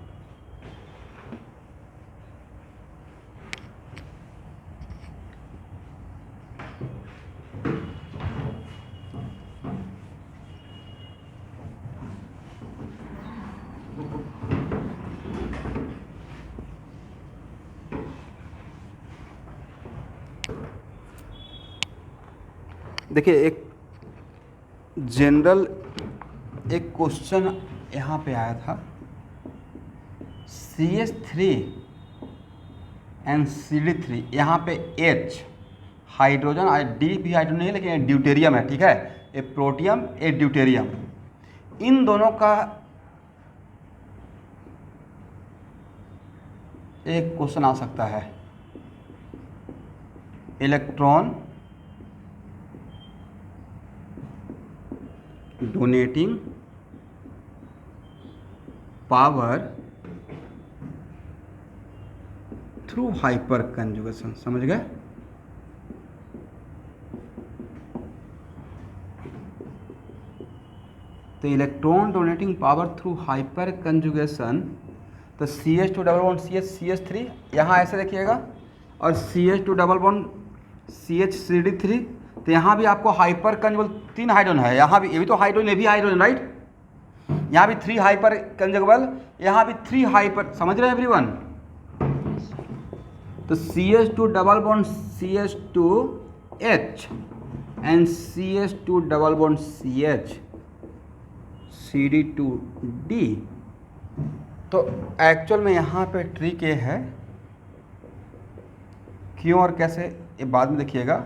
[SPEAKER 1] देखिए एक जनरल एक क्वेश्चन यहाँ पे आया था, CH3 एंड CD3, यहाँ पे H हाइड्रोजन, D भी हाइड्रोजन नहीं है लेकिन ये ड्यूटेरियम है, ठीक है। ए प्रोटियम ए ड्यूटेरियम, इन दोनों का एक क्वेश्चन आ सकता है। Electron donating power through hyper conjugation, समझ गए। तो electron donating power through hyper conjugation, तो CH2 डबल बॉन्ड CH3 यहाँ ऐसे देखिएगा, और CH2 डबल बॉन्ड CH3, तो यहाँ भी आपको हाइपर कंजुगल 3 हाइड्रोजन है, यहाँ भी, ये भी तो हाइड्रोजन, ये भी हाइड्रोजन, राइट। यहाँ भी 3 हाइपर कंजुगेबल, यहाँ भी 3 हाइपर, समझ रहे हैं एवरीवन। तो CH2 double bond CH2H and CH2 double bond CH CD2D। तो एक्चुअल में यहाँ पे ट्रिक ये है, क्यों और कैसे ये बाद में देखिएगा।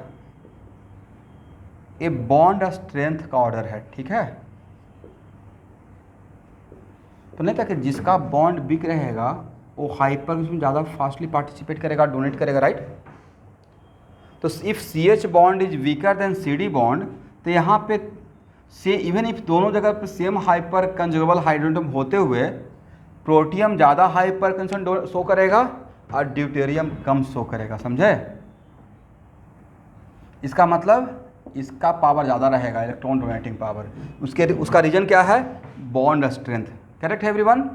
[SPEAKER 1] ये बॉन्ड स्ट्रेंथ का ऑर्डर है, ठीक है। तो नहीं था कि जिसका बॉन्ड वीक रहेगा वो हाइपर में ज़्यादा फास्टली पार्टिसिपेट करेगा, डोनेट करेगा, राइट। तो if CH bond is weaker then CD bond, तो यहाँ पे से इवन इफ दोनों जगह पे सेम हाइपर कंजुगेबल हाइड्रोजन होते हुए प्रोटियम ज़्यादा हाइपर कंजन शो करेगा और ड्यूटेरियम कम शो करेगा, समझे। इसका मतलब इसका पावर ज़्यादा रहेगा, इलेक्ट्रॉन डोनेटिंग पावर। उसका रीजन क्या है, बॉन्ड स्ट्रेंथ, करेक्ट है एवरीवन।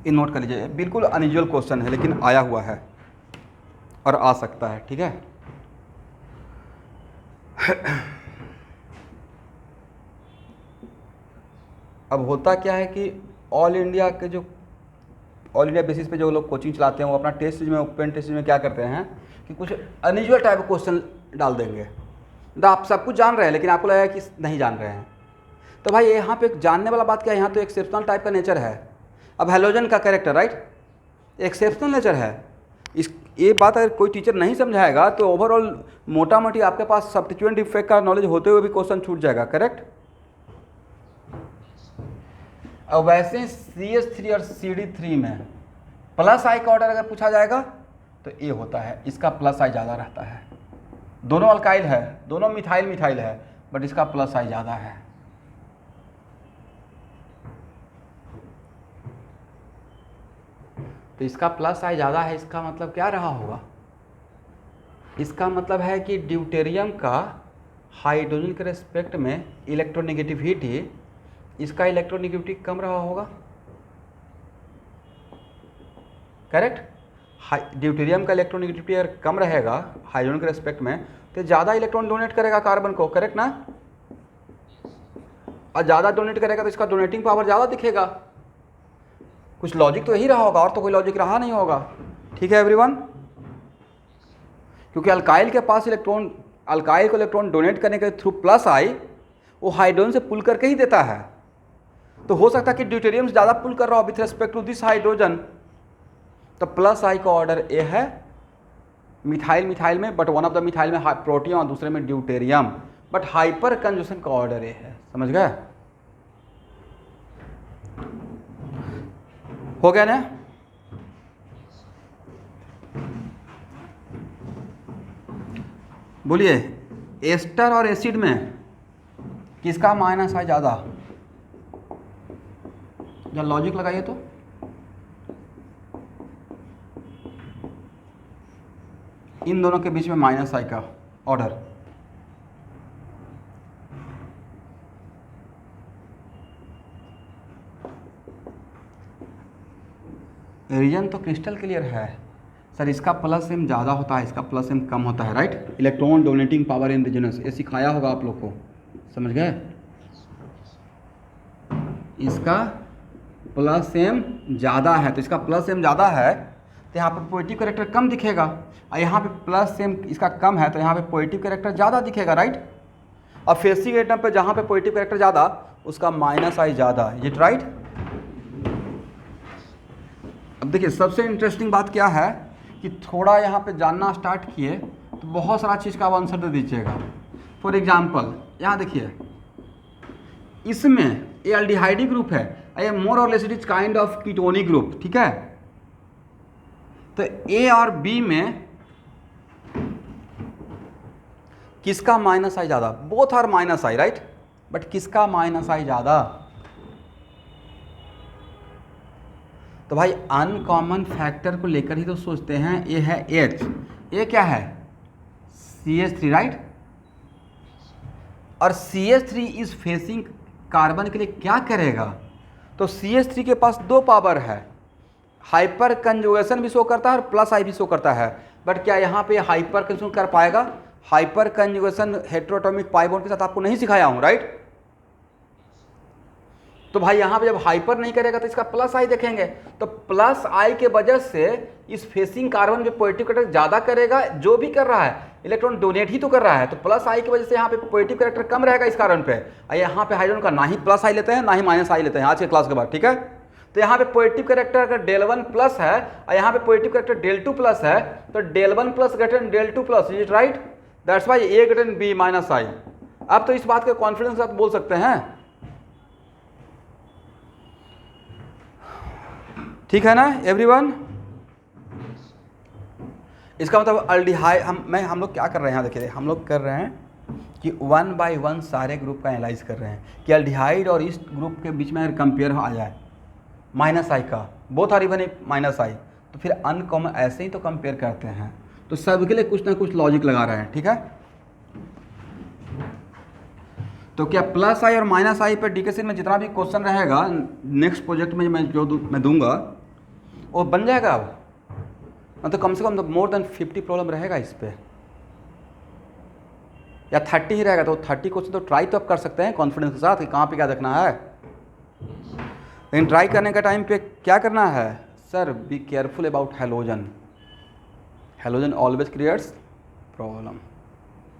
[SPEAKER 1] इन नोट कर लीजिए, बिल्कुल अनयूजुअल क्वेश्चन है लेकिन आया हुआ है और आ सकता है, ठीक है। अब होता क्या है कि ऑल इंडिया बेसिस पे जो लोग कोचिंग चलाते हैं वो अपना टेस्ट सीरीज में, ओपन टेस्ट सीरीज में क्या करते हैं कि कुछ अनयूजुअल टाइप का क्वेश्चन डाल देंगे। तो आप सब कुछ जान रहे हैं लेकिन आपको लगेगा कि नहीं जान रहे हैं। तो भाई यहाँ पे एक जानने वाला बात क्या है, यहाँ तो एक्सेप्शनल टाइप का नेचर है। अब हेलोजन का कैरेक्टर, राइट, एक्सेप्शनल नेचर है। ये बात अगर कोई टीचर नहीं समझाएगा तो ओवरऑल मोटा मोटी आपके पास सब्स्टिट्यूएंट इफेक्ट का नॉलेज होते हुए भी क्वेश्चन छूट जाएगा, करेक्ट। अब वैसे CH3 और CD3 में प्लस आई का ऑर्डर अगर पूछा जाएगा तो ये होता है, इसका प्लस आई ज़्यादा रहता है। दोनों अल्काइल है, दोनों मिथाइल है, बट इसका प्लस आई ज़्यादा है। तो इसका प्लस आई ज़्यादा है, इसका मतलब क्या रहा होगा, इसका मतलब है कि ड्यूटेरियम का हाइड्रोजन के रेस्पेक्ट में इलेक्ट्रोनेगेटिविटी, इसका इलेक्ट्रोनेगेटिविटी कम रहा होगा, करेक्ट। ड्यूटेरियम का इलेक्ट्रोनेगेटिविटी अगर कम रहेगा हाइड्रोजन के रेस्पेक्ट में तो ज़्यादा इलेक्ट्रॉन डोनेट करेगा कार्बन को, करेक्ट ना। और ज़्यादा डोनेट करेगा तो इसका डोनेटिंग पावर ज़्यादा दिखेगा। कुछ लॉजिक तो यही रहा होगा, और तो कोई लॉजिक रहा नहीं होगा, ठीक है एवरीवन। क्योंकि अल्काइल के पास अल्काइल को इलेक्ट्रॉन डोनेट करने के थ्रू प्लस आई वो हाइड्रोजन से पुल करके ही देता है। तो हो सकता है कि ड्यूटेरियम से ज़्यादा पुल कर रहा हो with respect to this hydrogen, तो प्लस आई का ऑर्डर ए है मिथाइल में, but one of the methyl में प्रोटियम और दूसरे में ड्यूटेरियम, बट हाइपर कंजुगेशन का ऑर्डर ए है, समझ गए। हो गया ना। बोलिए एस्टर और एसिड में किसका माइनस आई ज़्यादा? जब लॉजिक लगाइए तो इन दोनों के बीच में माइनस आई का ऑर्डर। रीजन तो क्रिस्टल क्लियर है सर, इसका प्लस एम ज़्यादा होता है, इसका प्लस एम कम होता है, right. Electron donating power in reasons, ये सिखाया होगा आप लोग को, समझ गए। इसका प्लस एम ज़्यादा है, तो इसका प्लस एम ज़्यादा है तो यहाँ पर पॉजिटिव कैरेक्टर कम दिखेगा, और यहाँ पे प्लस एम इसका कम है तो यहाँ पे पॉजिटिव कैरेक्टर ज़्यादा दिखेगा, राइट। और फेसिंग एटम पे जहाँ पे पॉजिटिव कैरेक्टर ज़्यादा उसका माइनस आई ज़्यादा, ये राइट। अब देखिए सबसे इंटरेस्टिंग बात क्या है कि थोड़ा यहाँ पे जानना स्टार्ट किए तो बहुत सारा चीज़ का आप आंसर दे दीजिएगा। फॉर एग्जांपल यहाँ देखिए, इसमें ये एल्डिहाइडी ग्रुप है, ये मोर और less it is kind of ketonic group, ठीक है। तो ए और बी में किसका माइनस आई ज़्यादा? Both are minus I, right, but किसका माइनस आई ज़्यादा? तो भाई अनकॉमन फैक्टर को लेकर ही तो सोचते हैं। ये है H, ये क्या है? CH3, right. और CH3 इस फेसिंग कार्बन के लिए क्या करेगा? तो CH3 के पास दो पावर है, हाइपर कंजुगेशन भी शो करता है और प्लस आई भी शो करता है, बट क्या यहाँ पे हाइपर कंजुगेशन कर पाएगा? हाइपर कंजुगेशन हेटेरोटॉमिक पाई बॉन्ड के साथ आपको नहीं सिखाया हूँ, राइट। तो भाई यहाँ पे जब हाइपर नहीं करेगा तो इसका प्लस आई देखेंगे, तो प्लस आई के वजह से इस फेसिंग कार्बन पे पॉजिटिव कैरेक्टर ज़्यादा करेगा, जो भी कर रहा है इलेक्ट्रॉन डोनेट ही तो कर रहा है, तो प्लस आई की वजह से यहाँ पे पॉजिटिव कैरेक्टर कम रहेगा इस कार्बन पे। यहाँ पे हाइड्रोजन का ना ही प्लस आई लेते हैं ना ही माइनस आई लेते हैं आज के क्लास के बाद, ठीक है। तो यहाँ पे पॉजिटिव कैरेक्टर अगर डेल 1 प्लस है और यहाँ पे पॉजिटिव कैरेक्टर डेल 2 प्लस है, तो del 1 plus greater than del 2 plus, is it right? That's why A greater than B minus I. अब तो इस बात के कॉन्फिडेंस के साथ बोल सकते हैं, ठीक है ना एवरीवन। इसका मतलब अल्डिहाइड हम लोग क्या कर रहे हैं यहाँ देखिए, हम लोग कर रहे हैं कि 1 बाय 1 सारे ग्रुप का एनालाइज कर रहे हैं कि अल्डिहाइड और इस ग्रुप के बीच में अगर कंपेयर आ जाए माइनस आई का, both are even minus I, तो फिर अनकॉमन ऐसे ही तो कंपेयर करते हैं। तो सबके लिए कुछ ना कुछ लॉजिक लगा रहे हैं, ठीक है। तो क्या प्लस आई और माइनस आई पर डीकेसी में जितना भी क्वेश्चन रहेगा नेक्स्ट प्रोजेक्ट में मैं दूंगा वो बन जाएगा। अब मतलब कम से कम मोर देन 50 प्रॉब्लम रहेगा इस पे, या 30 ही रहेगा, तो 30 क्वेश्चन तो ट्राई तो आप कर सकते हैं कॉन्फिडेंस के साथ कि कहाँ पे क्या देखना है। लेकिन ट्राई करने का टाइम पे क्या करना है sir? Be careful about halogen, halogen always creates problem,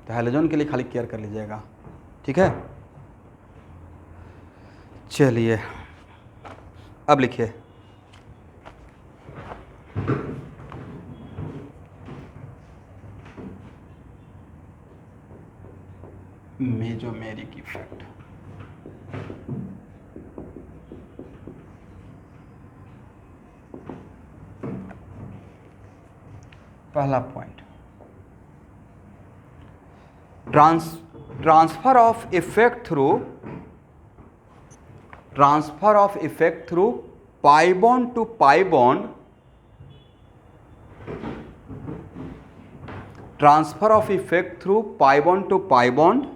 [SPEAKER 1] तो हैलोजन के लिए खाली केयर कर लीजिएगा, ठीक है। चलिए अब लिखिए, मेजोमेरिक इफेक्ट। पहला point, transfer of effect through pi bond to pi bond, transfer of effect through pi bond to pi bond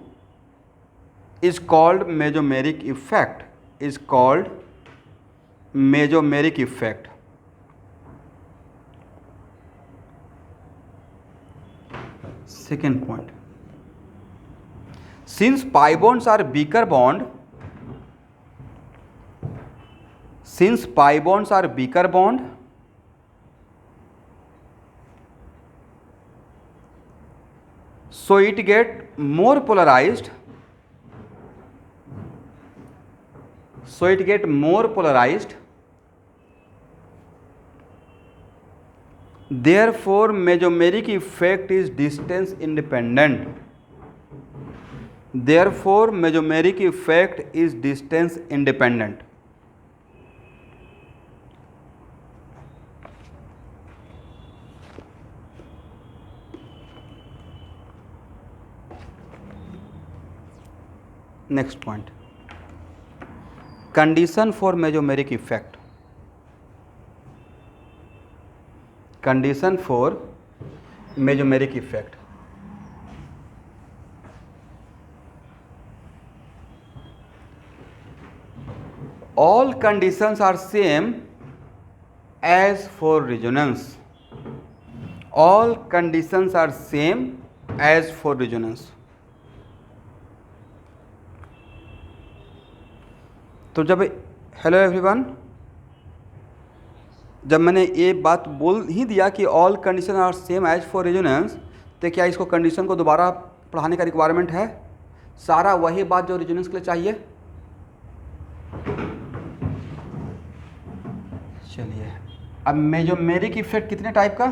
[SPEAKER 1] is called mesomeric effect, is called mesomeric effect. Second point, since pi bonds are weaker bond, so it get more polarized, therefore mesomeric effect is distance independent, next point, condition for mesomeric effect. Condition for mesomeric effect. All conditions are same as for resonance. All conditions are same as for resonance. तो जब hello everyone, जब मैंने ये बात बोल ही दिया कि all condition are same as for resonance, तो क्या इसको कंडीशन को दोबारा पढ़ाने का रिक्वायरमेंट है? सारा वही बात जो रेजोनेंस के लिए चाहिए। चलिए, अब मेजोमेरिक इफेक्ट कितने टाइप का?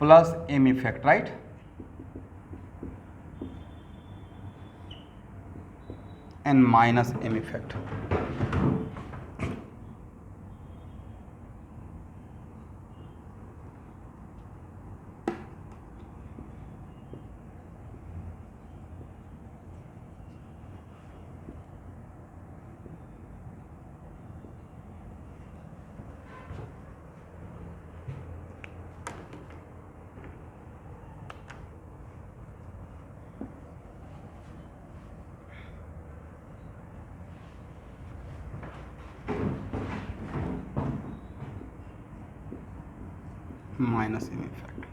[SPEAKER 1] Plus M effect, right? And minus M effect. Minus M effect.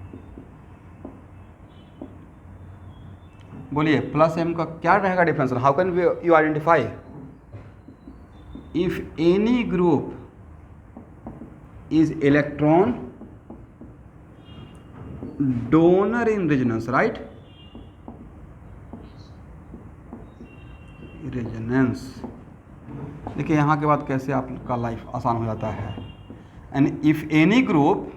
[SPEAKER 1] बोलिए, प्लस एम का क्या रहेगा difference? How can you identify? If any group is electron donor in resonance, right? Resonance. देखिए यहाँ के बाद कैसे आपका लाइफ आसान हो जाता है। And if any group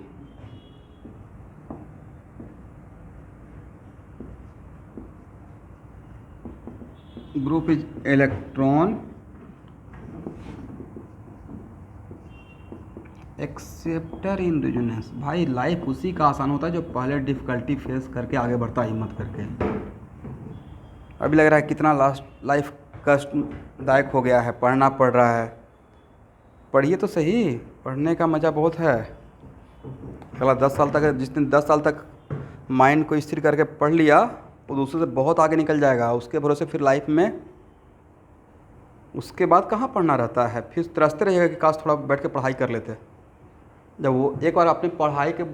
[SPEAKER 1] is electron acceptor in resonance. भाई लाइफ उसी का आसान होता है जो पहले डिफिकल्टी फेस करके आगे बढ़ता है, हिम्मत करके। अभी लग रहा है कितना लाइफ कष्टदायक हो गया है, पढ़ना पड़ रहा है। पढ़िए तो सही, पढ़ने का मज़ा बहुत है। अगला 10 साल तक, जिसने 10 साल तक माइंड को स्थिर करके पढ़ लिया, वो दूसरे से बहुत आगे निकल जाएगा। उसके भरोसे फिर लाइफ में उसके बाद कहाँ पढ़ना रहता है, फिर तरसते रहेगा कि काश थोड़ा बैठ के पढ़ाई कर लेते। जब वो एक बार अपनी पढ़ाई के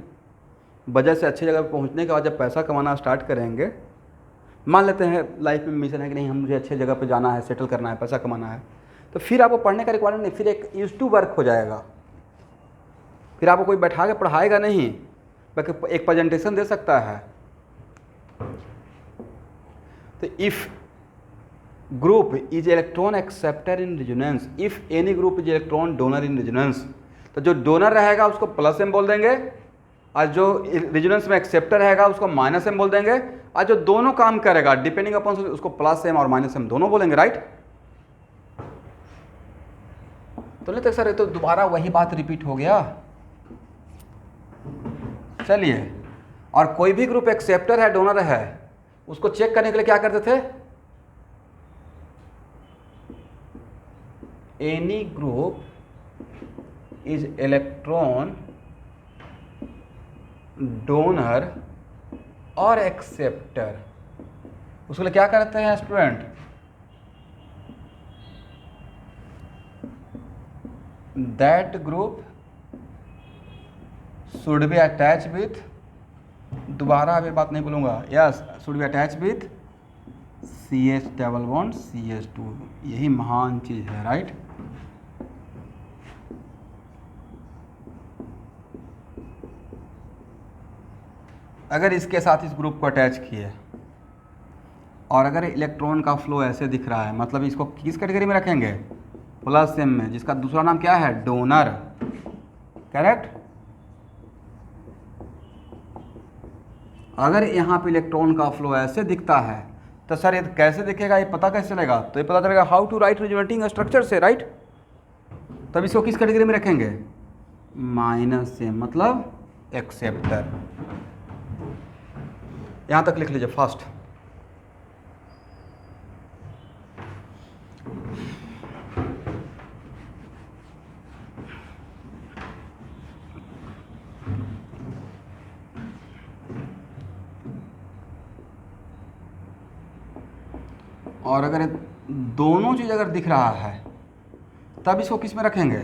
[SPEAKER 1] वजह से अच्छी जगह पर पहुँचने के बाद जब पैसा कमाना स्टार्ट करेंगे, मान लेते हैं लाइफ में मिशन है कि नहीं, हम मुझे अच्छे जगह पे जाना है, सेटल करना है, पैसा कमाना है, तो फिर आपको पढ़ने का रिक्वायरमेंट नहीं, फिर एक यूज टू वर्क हो जाएगा। फिर आपको कोई बैठा के पढ़ाएगा नहीं, बल्कि एक प्रेजेंटेशन दे सकता है। तो if group is electron acceptor in resonance, if any group is electron donor in resonance, तो जो डोनर रहेगा उसको प्लस एम बोल देंगे, और जो रेजोनेंस में एक्सेप्टर रहेगा उसको माइनस एम बोल देंगे, और जो दोनों काम करेगा डिपेंडिंग अपॉन उसको प्लस एम और माइनस एम दोनों बोलेंगे, राइट? तो नहीं तो सर ये तो दोबारा वही बात रिपीट हो गया। चलिए, और कोई भी ग्रुप एक्सेप्टर है, डोनर है, उसको चेक करने के लिए क्या करते थे? Any group is electron donor और एक्सेप्टर, उसके लिए क्या करते हैं student? That group should be attach with, दोबारा अभी बात नहीं बोलूँगा, yes, should be attach with CH double bond CH2। यही महान चीज़ है, राइट? अगर इसके साथ इस ग्रुप को अटैच किए और अगर इलेक्ट्रॉन का फ्लो ऐसे दिख रहा है, मतलब इसको किस कैटेगरी में रखेंगे? प्लस एम में, जिसका दूसरा नाम क्या है? Donor, correct? अगर यहाँ पे इलेक्ट्रॉन का फ्लो ऐसे दिखता है तो सर ये कैसे दिखेगा, ये पता कैसे चलेगा? तो ये पता चलेगा how to write resonating structure से, राइट? तब इसको किस कैटेगरी में रखेंगे? -m, मतलब एक्सेप्टर। यहाँ तक लिख लीजिए फर्स्ट। और अगर दोनों चीज़ अगर दिख रहा है तब इसको किस में रखेंगे?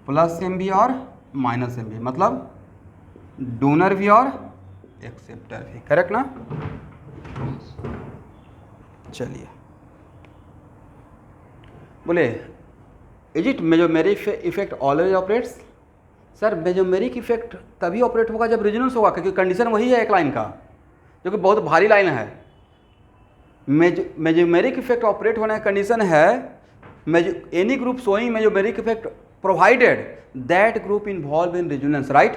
[SPEAKER 1] +MB और -MB, मतलब डोनर भी और एक्सेप्टर भी। करेक्ट ना? चलिए बोले is it mesomeric effect always operates? Sir mesomeric effect तभी ऑपरेट होगा जब रेजोनेंस होगा, क्योंकि कंडीशन वही है एक लाइन का, जो कि बहुत भारी लाइन है। मेजोमेरिक इफेक्ट ऑपरेट होने की कंडीशन है any group showing mesomeric effect provided that group involve in resonance, right?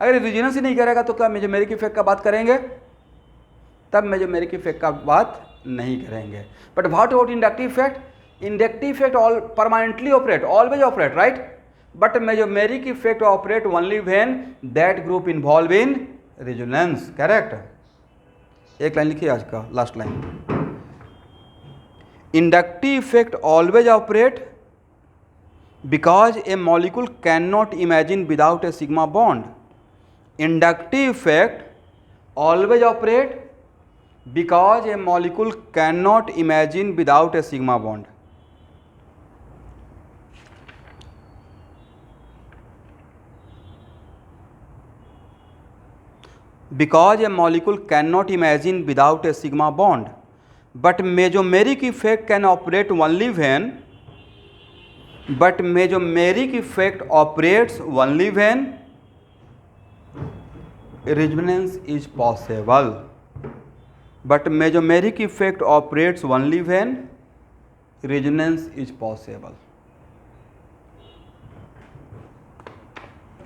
[SPEAKER 1] अगर रेजोनेंस ही नहीं करेगा तो क्या मेजोमेरिक इफेक्ट का बात करेंगे? तब मेजोमेरिक इफेक्ट का बात नहीं करेंगे। But what about inductive effect? Inductive effect all permanently operate, always operate, right? But mesomeric effect operate only when that group involve in resonance. Correct. एक लाइन लिखिए आज का last line. Inductive effect always operate because a molecule cannot imagine without a sigma bond. Inductive effect always operate because a molecule cannot imagine without a sigma bond. Because a molecule cannot imagine without a sigma bond, but mesomeric effect can operate only when mesomeric effect operates only when resonance is possible. But mesomeric effect operates only when resonance is possible.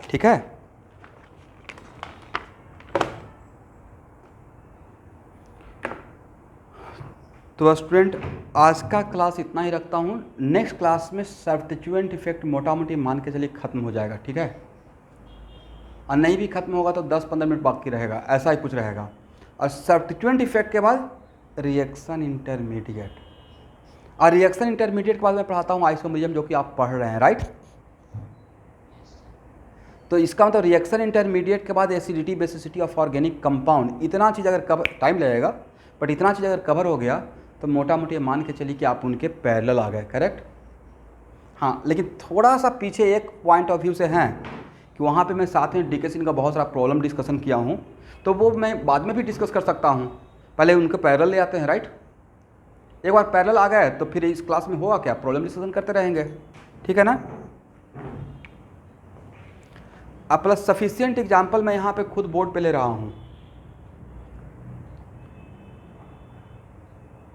[SPEAKER 1] ठीक है? तो student आज का class इतना ही रखता हूँ। Next class में substituent effect मोटा मोटी मान के चलिए खत्म हो जाएगा, ठीक है? और नहीं भी खत्म होगा तो 10-15 मिनट बाकी रहेगा, ऐसा ही कुछ रहेगा। और सब्स्टिट्यूएंट इफेक्ट के बाद रिएक्शन इंटरमीडिएट, और रिएक्शन इंटरमीडिएट के बाद मैं पढ़ाता हूँ आइसोमरिज्म, जो कि आप पढ़ रहे हैं, राइट? तो इसका मतलब रिएक्शन इंटरमीडिएट के बाद acidity basicity of organic compound, इतना चीज़ अगर कवर, टाइम लगेगा बट इतना चीज़ अगर कवर हो गया तो मोटा मोटी मान के चलिए कि आप उनके पैरेलल आ गए। करेक्ट? हाँ, लेकिन थोड़ा सा पीछे एक पॉइंट ऑफ व्यू से हैं कि वहाँ पे मैं साथ में डिकेसिन का बहुत सारा प्रॉब्लम डिस्कशन किया हूँ, तो वो मैं बाद में भी डिस्कस कर सकता हूँ। पहले उनके पैरेलल ले आते हैं, राइट? एक बार पैरेलल आ गए तो फिर इस क्लास में होगा क्या, प्रॉब्लम डिस्कशन करते रहेंगे, ठीक है ना? अब प्लस सफिशिएंट एग्जाम्पल मैं यहाँ पे खुद बोर्ड पे ले रहा हूँ।